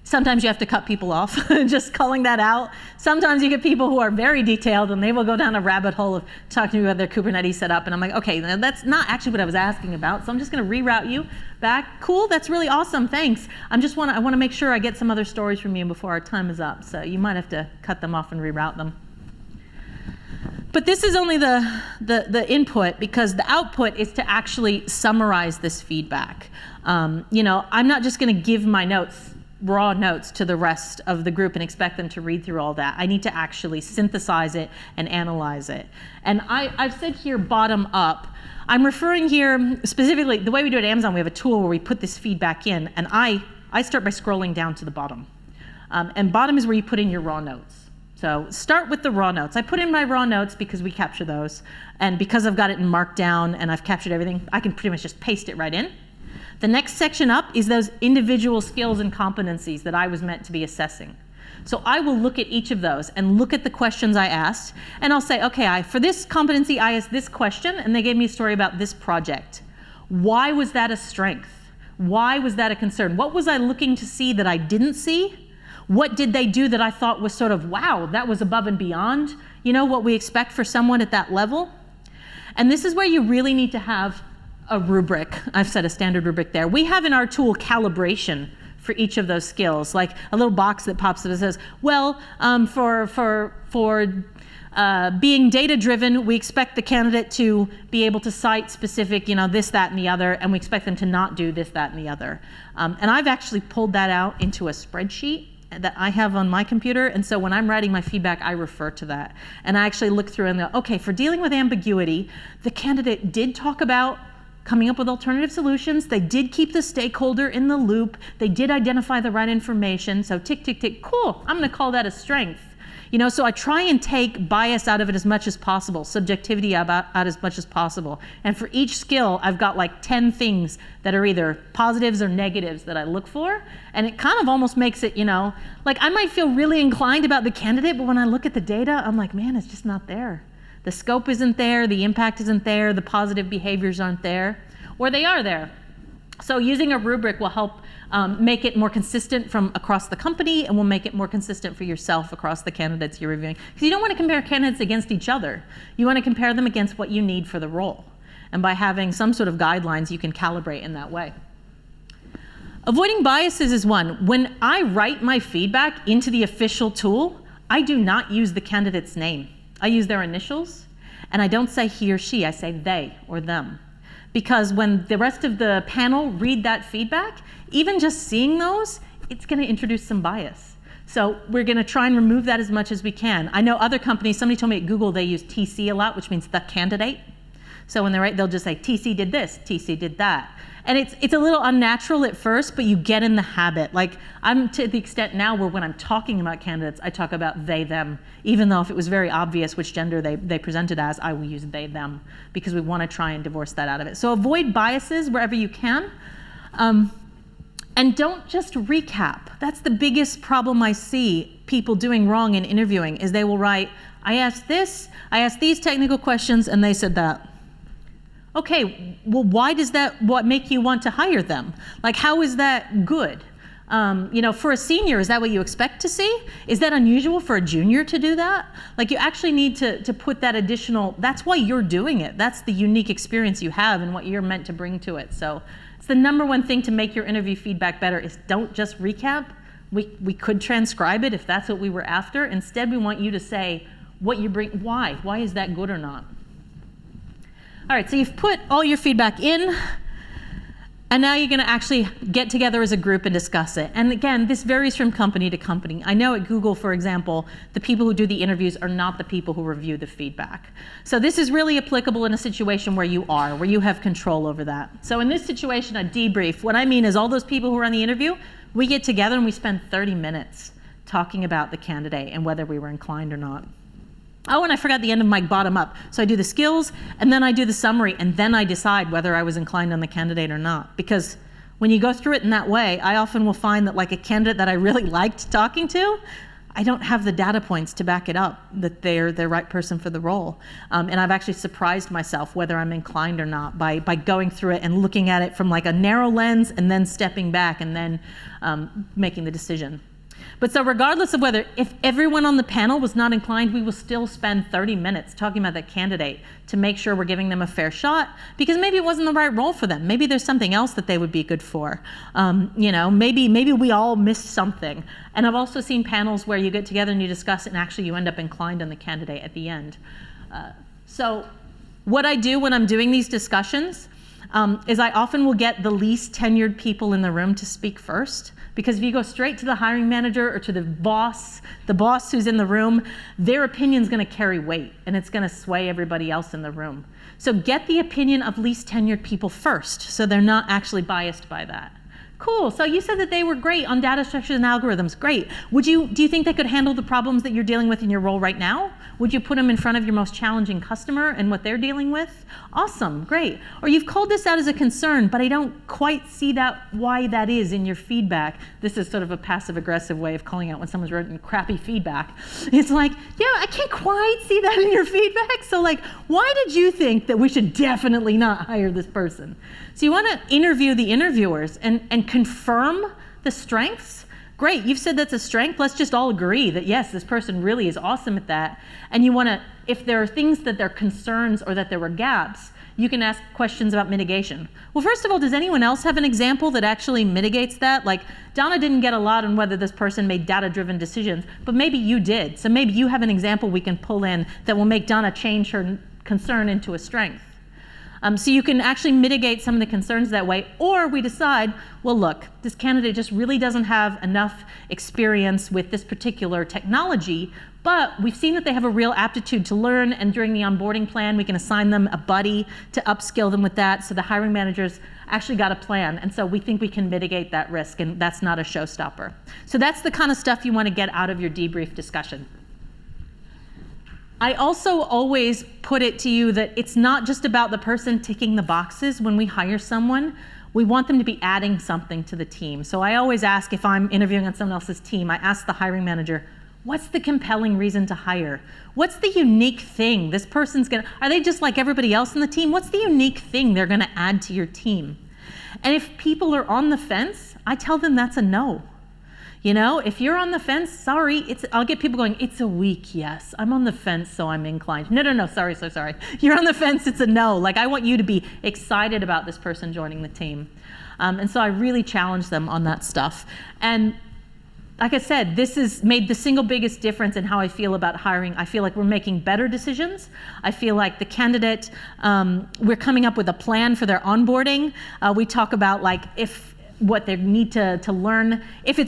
Sometimes you have to cut people off, just calling that out. Sometimes you get people who are very detailed and they will go down a rabbit hole of talking to me about their Kubernetes setup. And I'm like, okay, that's not actually what I was asking about. So I'm just going to reroute you back. Cool, that's really awesome, thanks. I want to make sure I get some other stories from you before our time is up. So you might have to cut them off and reroute them. But this is only the input, because the output is to actually summarize this feedback. I'm not just going to give my raw notes to the rest of the group and expect them to read through all that. I need to actually synthesize it and analyze it. And I've said here bottom up. I'm referring here specifically, the way we do it at Amazon, we have a tool where we put this feedback in, and I I start by scrolling down to the bottom. And bottom is where you put in your raw notes. So start with the raw notes. I put in my raw notes because we capture those. And because I've got it in Markdown and I've captured everything, I can pretty much just paste it right in. The next section up is those individual skills and competencies that I was meant to be assessing. So I will look at each of those and look at the questions I asked, and I'll say, okay, for this competency, I asked this question, and they gave me a story about this project. Why was that a strength? Why was that a concern? What was I looking to see that I didn't see? What did they do that I thought was sort of, wow, that was above and beyond, what we expect for someone at that level? And this is where you really need to have a rubric. I've set a standard rubric there. We have in our tool calibration for each of those skills, like a little box that pops up that says, well, for being data-driven, we expect the candidate to be able to cite specific, this, that, and the other, and we expect them to not do this, that, and the other. And I've actually pulled that out into a spreadsheet that I have on my computer, and so when I'm writing my feedback, I refer to that. And I actually look through and go, okay, for dealing with ambiguity, the candidate did talk about coming up with alternative solutions, they did keep the stakeholder in the loop, they did identify the right information, so tick, tick, tick, cool, I'm gonna call that a strength. So I try and take bias out of it as much as possible, subjectivity out as much as possible. And for each skill, I've got like 10 things that are either positives or negatives that I look for. And it kind of almost makes it, like I might feel really inclined about the candidate, but when I look at the data, I'm like, man, it's just not there. The scope isn't there, the impact isn't there, the positive behaviors aren't there, or they are there. So using a rubric will help make it more consistent from across the company, and will make it more consistent for yourself across the candidates you're reviewing. Because you don't want to compare candidates against each other. You want to compare them against what you need for the role. And by having some sort of guidelines, you can calibrate in that way. Avoiding biases is one. When I write my feedback into the official tool, I do not use the candidate's name. I use their initials, and I don't say he or she, I say they or them. Because when the rest of the panel read that feedback, even just seeing those, it's going to introduce some bias. So we're going to try and remove that as much as we can. I know other companies, somebody told me at Google they use TC a lot, which means the candidate. So when they write, they'll just say TC did this, TC did that. And it's a little unnatural at first, but you get in the habit. Like I'm to the extent now where when I'm talking about candidates, I talk about they, them, even though if it was very obvious which gender they presented as, I will use they, them, because we want to try and divorce that out of it. So avoid biases wherever you can. And don't just recap. That's the biggest problem I see people doing wrong in interviewing, is they will write, I asked this, I asked these technical questions, and they said that. Okay, well, what make you want to hire them? Like, how is that good? For a senior, is that what you expect to see? Is that unusual for a junior to do that? Like, you actually need to put that additional, that's why you're doing it. That's the unique experience you have and what you're meant to bring to it. So it's the number one thing to make your interview feedback better is don't just recap. We could transcribe it if that's what we were after. Instead, we want you to say what you bring, why? Why is that good or not? All right, so you've put all your feedback in, and now you're going to actually get together as a group and discuss it. And again, this varies from company to company. I know at Google, for example, the people who do the interviews are not the people who review the feedback. So this is really applicable in a situation where you have control over that. So in this situation, a debrief, what I mean is all those people who are on the interview, we get together and we spend 30 minutes talking about the candidate and whether we were inclined or not. Oh, and I forgot the end of my bottom up. So I do the skills, and then I do the summary, and then I decide whether I was inclined on the candidate or not. Because when you go through it in that way, I often will find that like a candidate that I really liked talking to, I don't have the data points to back it up that they're the right person for the role. And I've actually surprised myself whether I'm inclined or not by going through it and looking at it from like a narrow lens and then stepping back and then making the decision. But so regardless of if everyone on the panel was not inclined, we will still spend 30 minutes talking about that candidate to make sure we're giving them a fair shot, because maybe it wasn't the right role for them. Maybe there's something else that they would be good for. Maybe we all missed something. And I've also seen panels where you get together and you discuss it and actually you end up inclined on the candidate at the end. So what I do when I'm doing these discussions is I often will get the least tenured people in the room to speak first. Because if you go straight to the hiring manager or to the boss who's in the room, their opinion's going to carry weight and it's going to sway everybody else in the room. So get the opinion of least tenured people first so they're not actually biased by that. Cool, so you said that they were great on data structures and algorithms. Great. Do you think they could handle the problems that you're dealing with in your role right now? Would you put them in front of your most challenging customer and what they're dealing with? Awesome, great. Or you've called this out as a concern, but I don't quite see why that is in your feedback. This is sort of a passive-aggressive way of calling out when someone's written crappy feedback. It's like, yeah, I can't quite see that in your feedback. So like, why did you think that we should definitely not hire this person? So you want to interview the interviewers and confirm the strengths. Great, you've said that's a strength. Let's just all agree that yes, this person really is awesome at that. And you want to, if there are things that they're concerns or that there were gaps, you can ask questions about mitigation. Well, first of all, does anyone else have an example that actually mitigates that? Like, Donna didn't get a lot on whether this person made data-driven decisions, but maybe you did. So maybe you have an example we can pull in that will make Donna change her concern into a strength. So you can actually mitigate some of the concerns that way, or we decide, well, look, this candidate just really doesn't have enough experience with this particular technology, but we've seen that they have a real aptitude to learn, and during the onboarding plan, we can assign them a buddy to upskill them with that, so the hiring managers actually got a plan, and so we think we can mitigate that risk, and that's not a showstopper. So that's the kind of stuff you want to get out of your debrief discussion. I also always put it to you that it's not just about the person ticking the boxes when we hire someone. We want them to be adding something to the team. So I always ask, if I'm interviewing on someone else's team, I ask the hiring manager, what's the compelling reason to hire? What's the unique thing this person's are they just like everybody else in the team? What's the unique thing they're gonna add to your team? And if people are on the fence, I tell them that's a no. You know, if you're on the fence, sorry, I'll get people going, it's a weak yes. I'm on the fence, so I'm inclined. No, sorry. You're on the fence, it's a no. Like, I want you to be excited about this person joining the team. And so I really challenge them on that stuff. And like I said, this has made the single biggest difference in how I feel about hiring. I feel like we're making better decisions. I feel like the candidate, we're coming up with a plan for their onboarding. We talk about like what they need to learn. If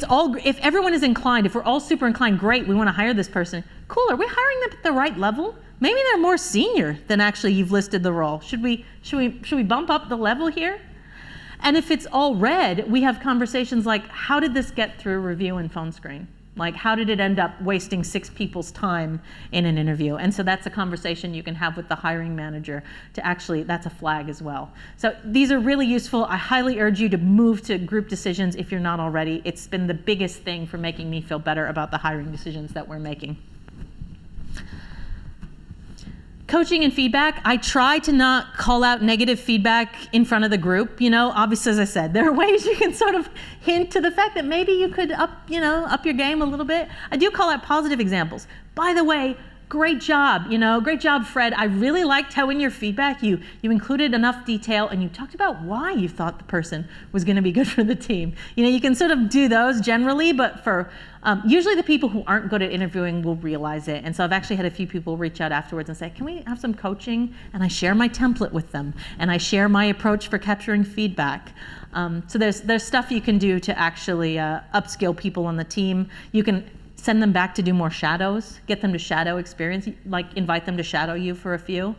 everyone is inclined, if we're all super inclined, great, we want to hire this person. Cool, are we hiring them at the right level? Maybe they're more senior than actually you've listed the role. Should we bump up the level here? And if it's all red, we have conversations like, how did this get through review and phone screen? Like, how did it end up wasting 6 people's time in an interview? And so that's a conversation you can have with the hiring manager to actually, that's a flag as well. So these are really useful. I highly urge you to move to group decisions if you're not already. It's been the biggest thing for making me feel better about the hiring decisions that we're making. Coaching and feedback, I try to not call out negative feedback in front of the group. You know, obviously, as I said, there are ways you can sort of hint to the fact that maybe you could up your game a little bit. I do call out positive examples. By the way, great job, great job, Fred. I really liked how in your feedback you included enough detail and you talked about why you thought the person was going to be good for the team. You can sort of do those generally, but for usually the people who aren't good at interviewing will realize it. And so I've actually had a few people reach out afterwards and say, can we have some coaching? And I share my template with them and I share my approach for capturing feedback. So there's stuff you can do to actually upskill people on the team. You can send them back to do more shadows, get them to shadow experience, like invite them to shadow you for a few.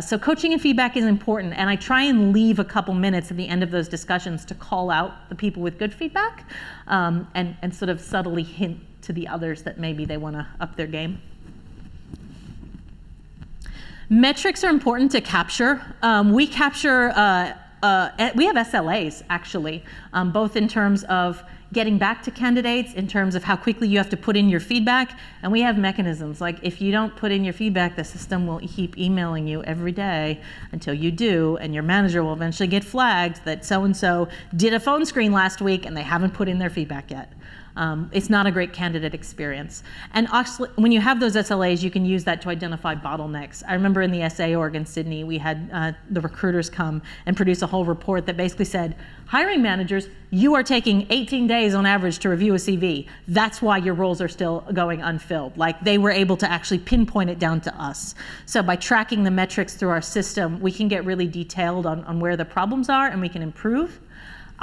So coaching and feedback is important, and I try and leave a couple minutes at the end of those discussions to call out the people with good feedback and sort of subtly hint to the others that maybe they want to up their game. Metrics are important to capture. We capture, we have SLAs actually, both in terms of getting back to candidates, in terms of how quickly you have to put in your feedback, and we have mechanisms. Like if you don't put in your feedback, the system will keep emailing you every day until you do, and your manager will eventually get flagged that so-and-so did a phone screen last week and they haven't put in their feedback yet. It's not a great candidate experience. And actually, when you have those SLAs, you can use that to identify bottlenecks. I remember in the SA org in Sydney, we had the recruiters come and produce a whole report that basically said, hiring managers, you are taking 18 days on average to review a CV. That's why your roles are still going unfilled. Like they were able to actually pinpoint it down to us. So by tracking the metrics through our system, we can get really detailed on where the problems are and we can improve.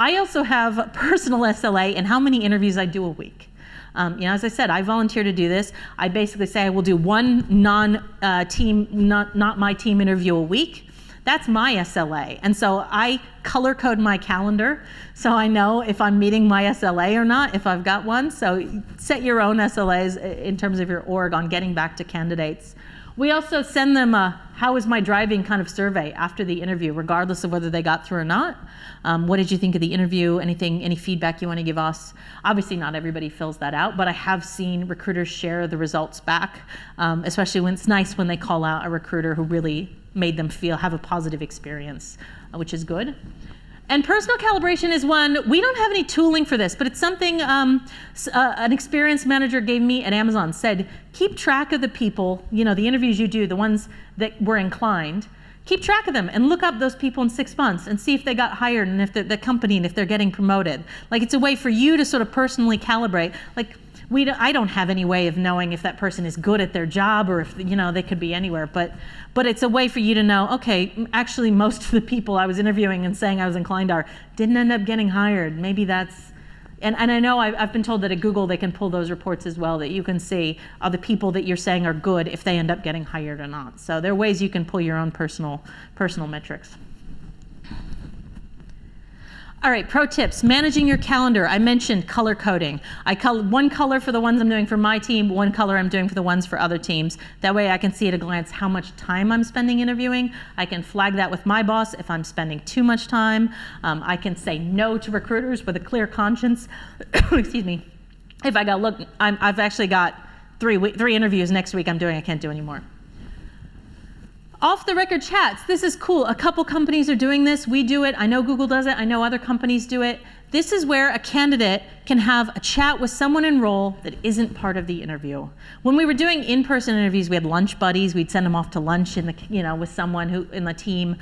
I also have a personal SLA in how many interviews I do a week. As I said, I volunteer to do this. I basically say I will do one not my team interview a week. That's my SLA. And so I color code my calendar so I know if I'm meeting my SLA or not, if I've got one. So set your own SLAs in terms of your org on getting back to candidates. We also send them a how is my driving kind of survey after the interview, regardless of whether they got through or not. What did you think of the interview? Any feedback you want to give us? Obviously not everybody fills that out, but I have seen recruiters share the results back, especially when it's nice when they call out a recruiter who really made them have a positive experience, which is good. And personal calibration is one, we don't have any tooling for this, but it's something an experience manager gave me at Amazon, said, keep track of the people, the interviews you do, the ones that were inclined, keep track of them and look up those people in 6 months and see if they got hired and if the company and if they're getting promoted. Like, it's a way for you to sort of personally calibrate. Like, I don't have any way of knowing if that person is good at their job or if, they could be anywhere, but it's a way for you to know, okay, actually most of the people I was interviewing and saying I was inclined didn't end up getting hired. Maybe that's, and I know I've been told that at Google they can pull those reports as well, that you can see are the people that you're saying are good if they end up getting hired or not. So there are ways you can pull your own personal metrics. All right, pro tips, managing your calendar. I mentioned color coding. I color one color for the ones I'm doing for my team, one color I'm doing for the ones for other teams. That way I can see at a glance how much time I'm spending interviewing. I can flag that with my boss if I'm spending too much time. I can say no to recruiters with a clear conscience. Excuse me. If I go, look, I've actually got three interviews next week I can't do anymore. Off the record chats, this is cool. A couple companies are doing this. We do it. I know Google does it. I know other companies do it. This is where a candidate can have a chat with someone in role that isn't part of the interview. When we were doing in-person interviews, we had lunch buddies. We'd send them off to lunch with someone who in the team.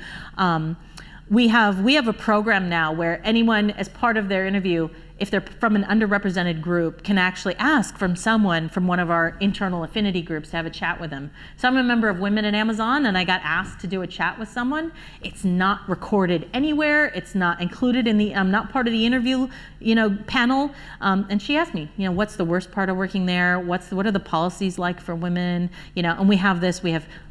We have a program now where anyone, as part of their interview, if they're from an underrepresented group, can actually ask from someone from one of our internal affinity groups to have a chat with them. So I'm a member of Women at Amazon, and I got asked to do a chat with someone. It's not recorded anywhere. It's not included in the, not part of the interview, panel. And she asked me, what's the worst part of working there? What are the policies like for women? And we have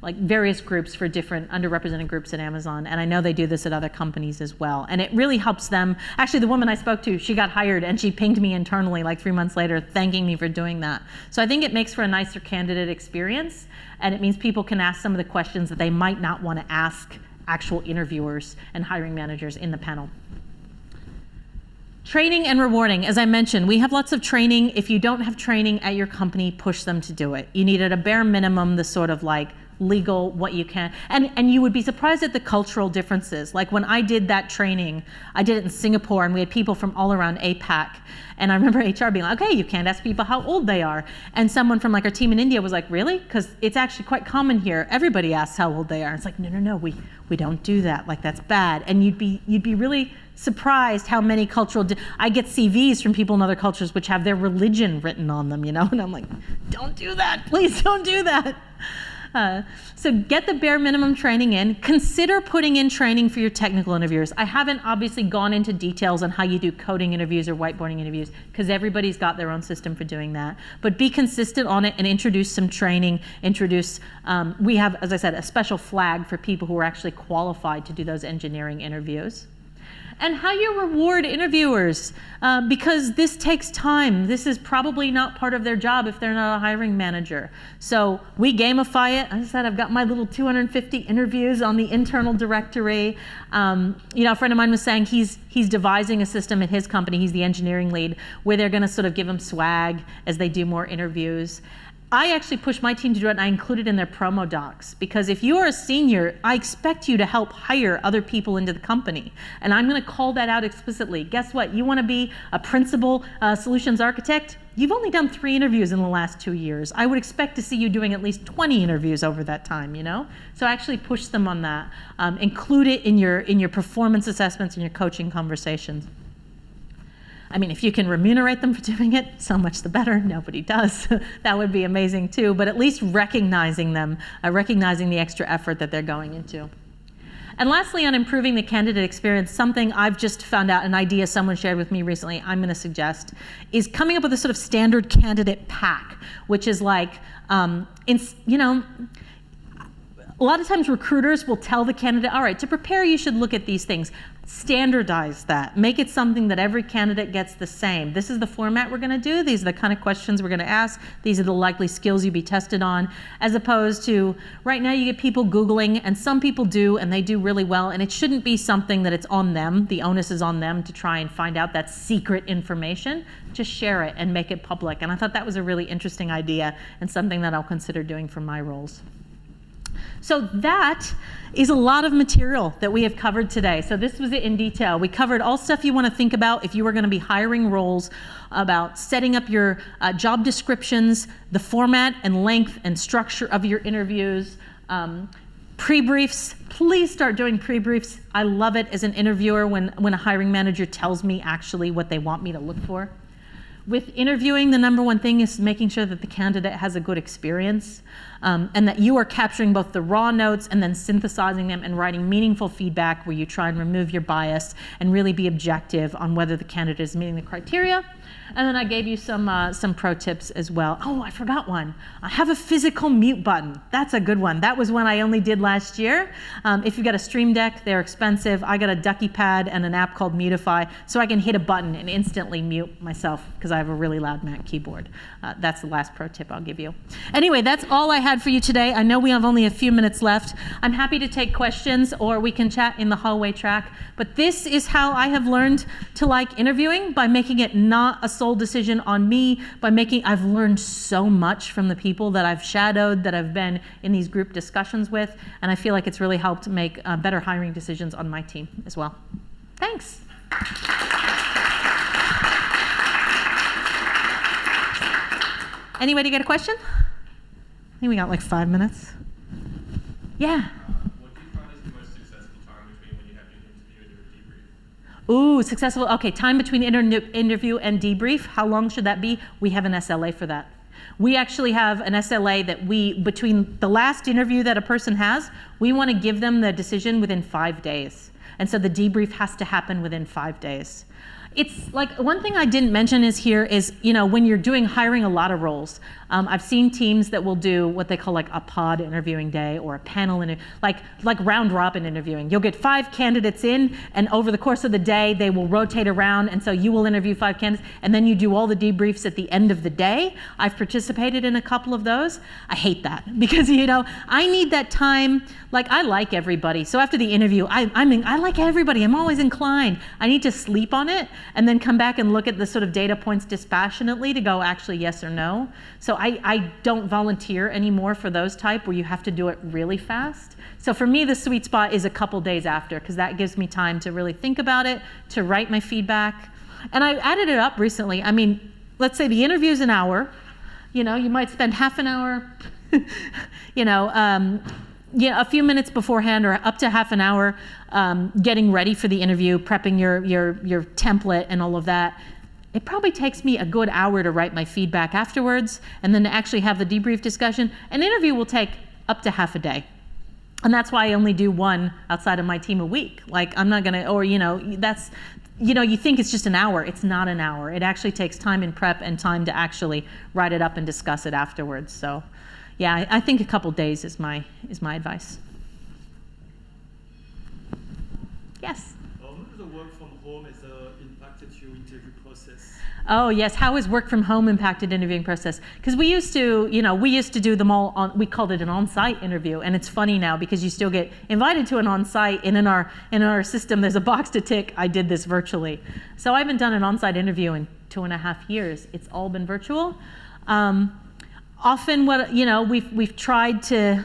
like various groups for different underrepresented groups at Amazon, and I know they do this at other companies as well. And it really helps them. Actually, the woman I spoke to, she got hired and she pinged me internally like 3 months later thanking me for doing that. So I think it makes for a nicer candidate experience, and it means people can ask some of the questions that they might not want to ask actual interviewers and hiring managers in the panel. Training and rewarding. As I mentioned, we have lots of training. If you don't have training at your company, push them to do it. You need at a bare minimum the sort of like legal, what you can, and you would be surprised at the cultural differences. Like when I did that training, I did it in Singapore, and we had people from all around APAC, and I remember HR being like, okay, you can't ask people how old they are, and someone from like our team in India was like, really? Because it's actually quite common here, everybody asks how old they are. It's like, no, we don't do that, like that's bad. And you'd be really surprised how many I get CVs from people in other cultures which have their religion written on them, and I'm like, don't do that, please don't do that. So get the bare minimum training in. Consider putting in training for your technical interviewers. I haven't obviously gone into details on how you do coding interviews or whiteboarding interviews because everybody's got their own system for doing that. But be consistent on it and introduce some training. We have, as I said, a special flag for people who are actually qualified to do those engineering interviews. And how you reward interviewers, because this takes time. This is probably not part of their job if they're not a hiring manager. So we gamify it. As I said, I've got my little 250 interviews on the internal directory. A friend of mine was saying he's devising a system at his company, he's the engineering lead, where they're gonna sort of give him swag as they do more interviews. I actually push my team to do it, and I include it in their promo docs, because if you're a senior, I expect you to help hire other people into the company, and I'm going to call that out explicitly. Guess what? You want to be a principal solutions architect? You've only done 3 interviews in the last 2 years. I would expect to see you doing at least 20 interviews over that time, So actually push them on that. Include it in your performance assessments and your coaching conversations. I mean, if you can remunerate them for doing it, so much the better. Nobody does. That would be amazing too, but at least recognizing them, recognizing the extra effort that they're going into. And lastly, on improving the candidate experience, something I've just found out, an idea someone shared with me recently, I'm going to suggest, is coming up with a sort of standard candidate pack, which is like, A lot of times recruiters will tell the candidate, all right, to prepare you should look at these things. Standardize that. Make it something that every candidate gets the same. This is the format we're going to do. These are the kind of questions we're going to ask. These are the likely skills you'll be tested on, as opposed to right now you get people Googling, and some people do, and they do really well, and it shouldn't be something that it's on them. The onus is on them to try and find out that secret information. Just share it and make it public. And I thought that was a really interesting idea and something that I'll consider doing for my roles. So that is a lot of material that we have covered today. So this was it in detail. We covered all stuff you want to think about if you were going to be hiring roles, about setting up your job descriptions, the format and length and structure of your interviews, pre-briefs. Please start doing pre-briefs. I love it as an interviewer when a hiring manager tells me actually what they want me to look for. With interviewing, the number one thing is making sure that the candidate has a good experience, and that you are capturing both the raw notes and then synthesizing them and writing meaningful feedback where you try and remove your bias and really be objective on whether the candidate is meeting the criteria. And then I gave you some pro tips as well. Oh, I forgot one. I have a physical mute button. That's a good one. That was one I only did last year. If you've got a Stream Deck, they're expensive. I got a Ducky Pad and an app called Mutify, so I can hit a button and instantly mute myself because I have a really loud Mac keyboard. That's the last pro tip I'll give you. Anyway, that's all I had for you today. I know we have only a few minutes left. I'm happy to take questions, or we can chat in the hallway track. But this is how I have learned to like interviewing, by making it not a sole decision on me, I've learned so much from the people that I've shadowed, that I've been in these group discussions with, and I feel like it's really helped make better hiring decisions on my team as well. Thanks. Anybody got a question? I think we got like 5 minutes. Yeah. What do you find is the most successful time between when you have your interview and your debrief? Ooh, successful. Okay, time between interview and debrief. How long should that be? We have an SLA for that. We actually have an SLA that between the last interview that a person has, we want to give them the decision within 5 days. And so the debrief has to happen within 5 days. It's like, one thing I didn't mention is when you're hiring a lot of roles, I've seen teams that will do what they call like a pod interviewing day or a panel interview, like round robin interviewing. You'll get 5 candidates in, and over the course of the day, they will rotate around, and so you will interview 5 candidates, and then you do all the debriefs at the end of the day. I've participated in a couple of those. I hate that because, I need that time. Like, I like everybody. So after the interview, I like everybody. I'm always inclined. I need to sleep on it and then come back and look at the sort of data points dispassionately to go actually yes or no. So I don't volunteer anymore for those type where you have to do it really fast. So for me, the sweet spot is a couple days after, because that gives me time to really think about it, to write my feedback. And I added it up recently. I mean, let's say the interview's an hour. You might spend half an hour, a few minutes beforehand or up to half an hour getting ready for the interview, prepping your template and all of that. It probably takes me a good hour to write my feedback afterwards, and then to actually have the debrief discussion. An interview will take up to half a day. And that's why I only do one outside of my team a week. Like, I'm not gonna, that's, you think it's just an hour. It's not an hour. It actually takes time in prep and time to actually write it up and discuss it afterwards. So yeah, I think a couple days is my advice. Yes? How the work from home has impacted your interview process? Oh yes, how has work from home impacted interviewing process? Because we used to do them all we called it an on-site interview, and it's funny now because you still get invited to an on-site, and in our system there's a box to tick, I did this virtually. So I haven't done an on-site interview in 2.5 years. It's all been virtual. Often we've tried to,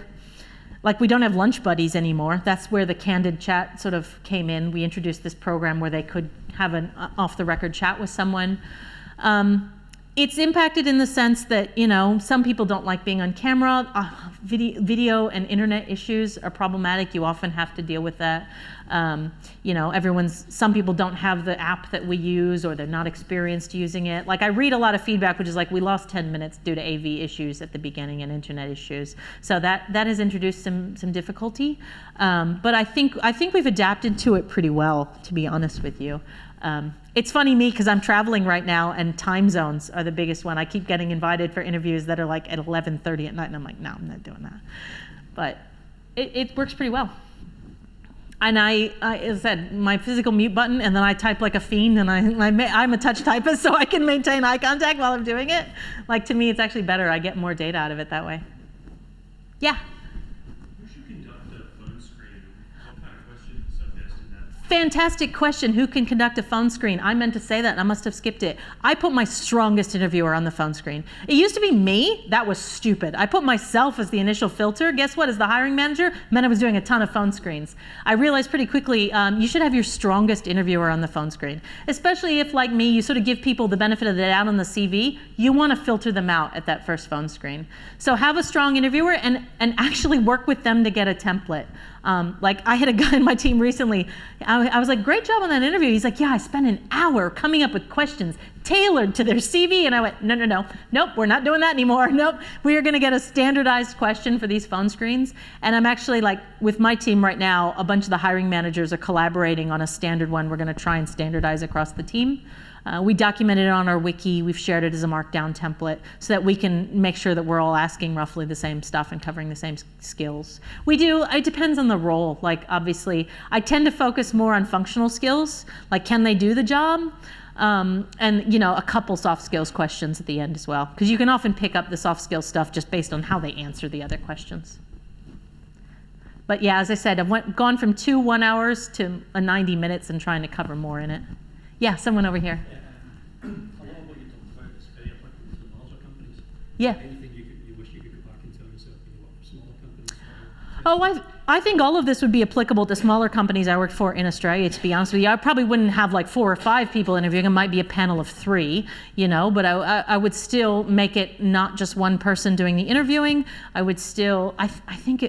like, we don't have lunch buddies anymore. That's where the candid chat sort of came in. We introduced this program where they could have an off-the-record chat with someone. It's impacted in the sense that, some people don't like being on camera. Video and internet issues are problematic. You often have to deal with that. Some people don't have the app that we use, or they're not experienced using it. Like, I read a lot of feedback, which is like, we lost 10 minutes due to AV issues at the beginning and internet issues. So that has introduced some difficulty. But I think we've adapted to it pretty well, to be honest with you. It's funny because I'm traveling right now, and time zones are the biggest one. I keep getting invited for interviews that are like at 11:30 at night, and I'm like, no, I'm not doing that. But It works pretty well. And as I said, my physical mute button, and then I type like a fiend, and I'm a touch typist, so I can maintain eye contact while I'm doing it. Like, to me, it's actually better. I get more data out of it that way. Yeah? Who should conduct a phone screen? What kind of questions are best in that? Fantastic question. Who can conduct a phone screen? I meant to say that, and I must have skipped it. I put my strongest interviewer on the phone screen. It used to be me. That was stupid. I put myself as the initial filter. Guess what? As the hiring manager, meant I was doing a ton of phone screens. I realized pretty quickly you should have your strongest interviewer on the phone screen, especially if, like me, you sort of give people the benefit of the doubt on the CV. You want to filter them out at that first phone screen. So have a strong interviewer and actually work with them to get a template. Like, I had a guy in my team recently. I was like, great job on that interview. He's like, yeah, I spent an hour coming up with questions tailored to their CV. And I went, nope, we're not doing that anymore. Nope, we are going to get a standardized question for these phone screens. And I'm actually, like, with my team right now, a bunch of the hiring managers are collaborating on a standard one we're going to try and standardize across the team. We documented it on our wiki. We've shared it as a markdown template so that we can make sure that we're all asking roughly the same stuff and covering the same skills. It depends on the role. Like, obviously, I tend to focus more on functional skills, like can they do the job? And, a couple soft skills questions at the end as well, because you can often pick up the soft skills stuff just based on how they answer the other questions. But yeah, as I said, I've gone from 2 1-hours to 90 minutes and trying to cover more in it. Yeah, someone over here. A lot of what you talked about is very applicable to the larger companies. Yeah. Anything you wish you could go back in terms of smaller companies? Oh, I think all of this would be applicable to smaller companies I work for in Australia, to be honest with you. I probably wouldn't have like 4 or 5 people interviewing. It might be a panel of 3, but I would still make it not just one person doing the interviewing. I would still, I think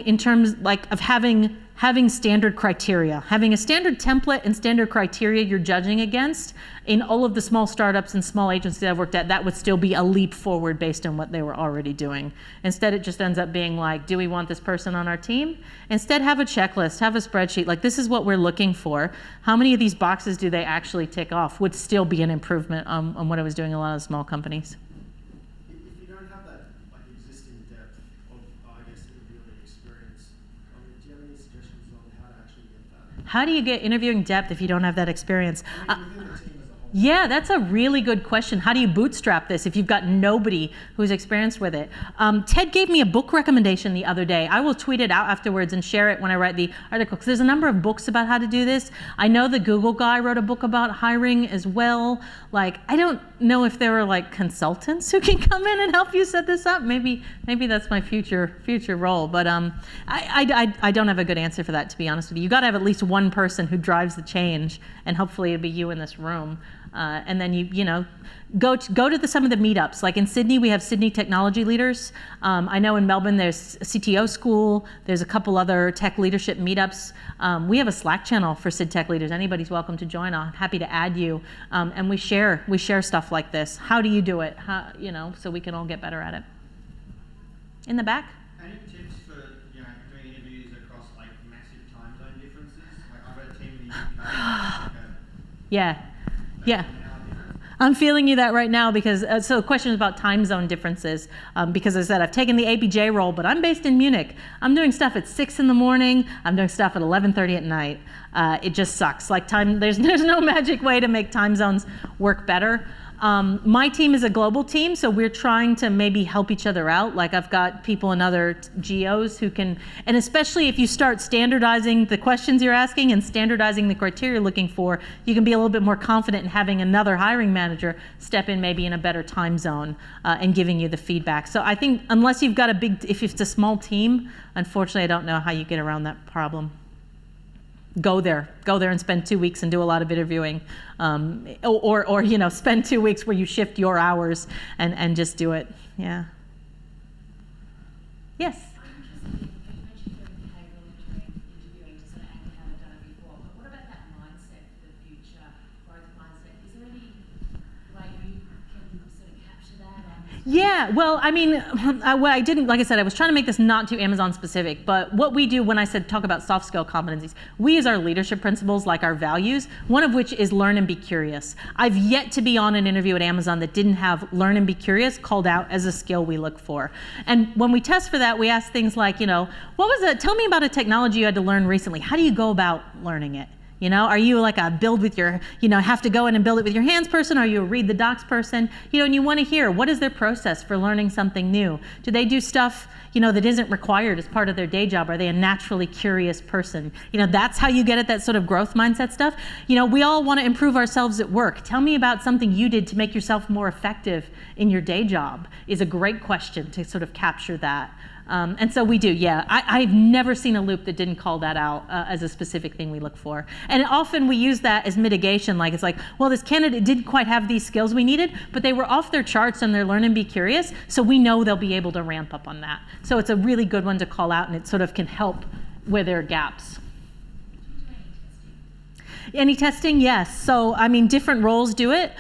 in terms like of having standard criteria, having a standard template and standard criteria you're judging against in all of the small startups and small agencies I've worked at, that would still be a leap forward based on what they were already doing. Instead, it just ends up being like, do we want this person on our team? Instead, have a checklist, have a spreadsheet, like this is what we're looking for. How many of these boxes do they actually tick off? Would still be an improvement on what I was doing in a lot of small companies. If you don't have that existing depth of, interviewing experience, do you have any suggestions on how to actually get that? How do you get interviewing depth if you don't have that experience? Within the team as a whole. Yeah, that's a really good question. How do you bootstrap this if you've got nobody who's experienced with it? Ted gave me a book recommendation the other day. I will tweet it out afterwards and share it when I write the article, because there's a number of books about how to do this. I know the Google guy wrote a book about hiring as well. Like, I don't know if there are like consultants who can come in and help you set this up. Maybe that's my future role. But I don't have a good answer for that, to be honest with you. You got to have at least one person who drives the change, and hopefully it'll be you in this room. And then go to some of the meetups. Like in Sydney, we have Sydney technology leaders. I know in Melbourne there's a CTO school. There's a couple other tech leadership meetups. We have a Slack channel for Sid Tech leaders. Anybody's welcome to join. I'm happy to add you. And we share stuff like this. How do you do it? So we can all get better at it. In the back. Any tips for doing interviews across like massive time zone differences? Like I've got a team in the UK. Yeah. I'm feeling you that right now because, so the question is about time zone differences. Because as I said, I've taken the APJ role, but I'm based in Munich. I'm doing stuff at 6 in the morning. I'm doing stuff at 11:30 at night. It just sucks. Like there's no magic way to make time zones work better. My team is a global team, so we're trying to maybe help each other out. Like I've got people in other geos who can, and especially if you start standardizing the questions you're asking and standardizing the criteria you're looking for, you can be a little bit more confident in having another hiring manager step in maybe in a better time zone and giving you the feedback. So I think unless you've got if it's a small team, unfortunately I don't know how you get around that problem. Go there and spend 2 weeks and do a lot of interviewing, or spend 2 weeks where you shift your hours and just do it. Yeah. Yes. I'm interested in, you mentioned doing behavioural interviewing to sort of act how I've done it before, but what about that mindset for the future, growth mindset? Is there any way you can sort of capture that? Yeah, well, I mean, what I didn't, like I said, I was trying to make this not too Amazon specific, but what we do when I said talk about soft skill competencies, we use our leadership principles, like our values, one of which is learn and be curious. I've yet to be on an interview at Amazon that didn't have learn and be curious called out as a skill we look for. And when we test for that, we ask things like, you know, what was it? Tell me about a technology you had to learn recently. How do you go about learning it? You know, are you like a build with your, you know, have to go in and build it with your hands person? Are you a read the docs person? You know, and you want to hear, what is their process for learning something new? Do they do stuff, you know, that isn't required as part of their day job? Are they a naturally curious person? You know, that's how you get at that sort of growth mindset stuff. You know, we all want to improve ourselves at work. Tell me about something you did to make yourself more effective in your day job is a great question to sort of capture that. And so we do, yeah. I've never seen a loop that didn't call that out as a specific thing we look for. And often we use that as mitigation, like it's like, well, this candidate didn't quite have these skills we needed, but they were off their charts on their learn and be curious, so we know they'll be able to ramp up on that. So it's a really good one to call out, and it sort of can help where there are gaps. Any testing? Yes. So, I mean, different roles do it.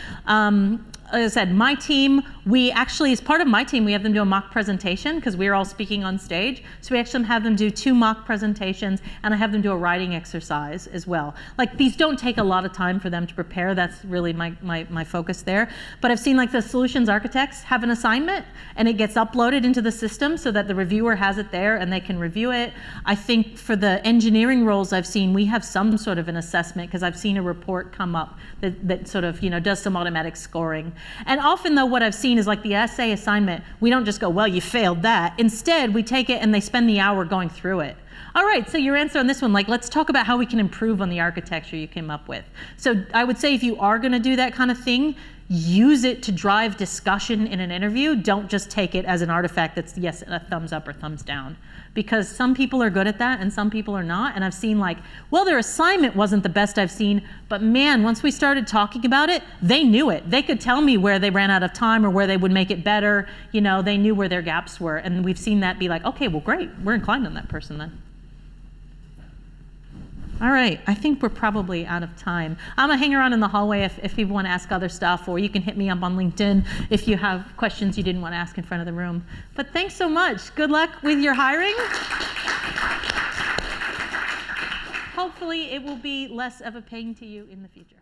As I said, my team, we actually, as part of my team, we have them do a mock presentation because we're all speaking on stage. So we actually have them do 2 mock presentations, and I have them do a writing exercise as well. Like, these don't take a lot of time for them to prepare. That's really my focus there. But I've seen like the solutions architects have an assignment, and it gets uploaded into the system so that the reviewer has it there and they can review it. I think for the engineering roles I've seen, we have some sort of an assessment because I've seen a report come up that sort of, you know, does some automatic scoring. And often, though, what I've seen is like the essay assignment, we don't just go, well, you failed that. Instead, we take it and they spend the hour going through it. All right, so your answer on this one, like, let's talk about how we can improve on the architecture you came up with. So I would say if you are going to do that kind of thing, use it to drive discussion in an interview. Don't just take it as an artifact that's, yes, a thumbs up or thumbs down. Because some people are good at that and some people are not. And I've seen like, well, their assignment wasn't the best I've seen, but man, once we started talking about it, they knew it. They could tell me where they ran out of time or where they would make it better. You know, they knew where their gaps were. And we've seen that be like, okay, well, great. We're inclined on that person then. All right, I think we're probably out of time. I'm gonna hang around in the hallway if people want to ask other stuff, or you can hit me up on LinkedIn if you have questions you didn't want to ask in front of the room. But thanks so much. Good luck with your hiring. Hopefully it will be less of a pain to you in the future.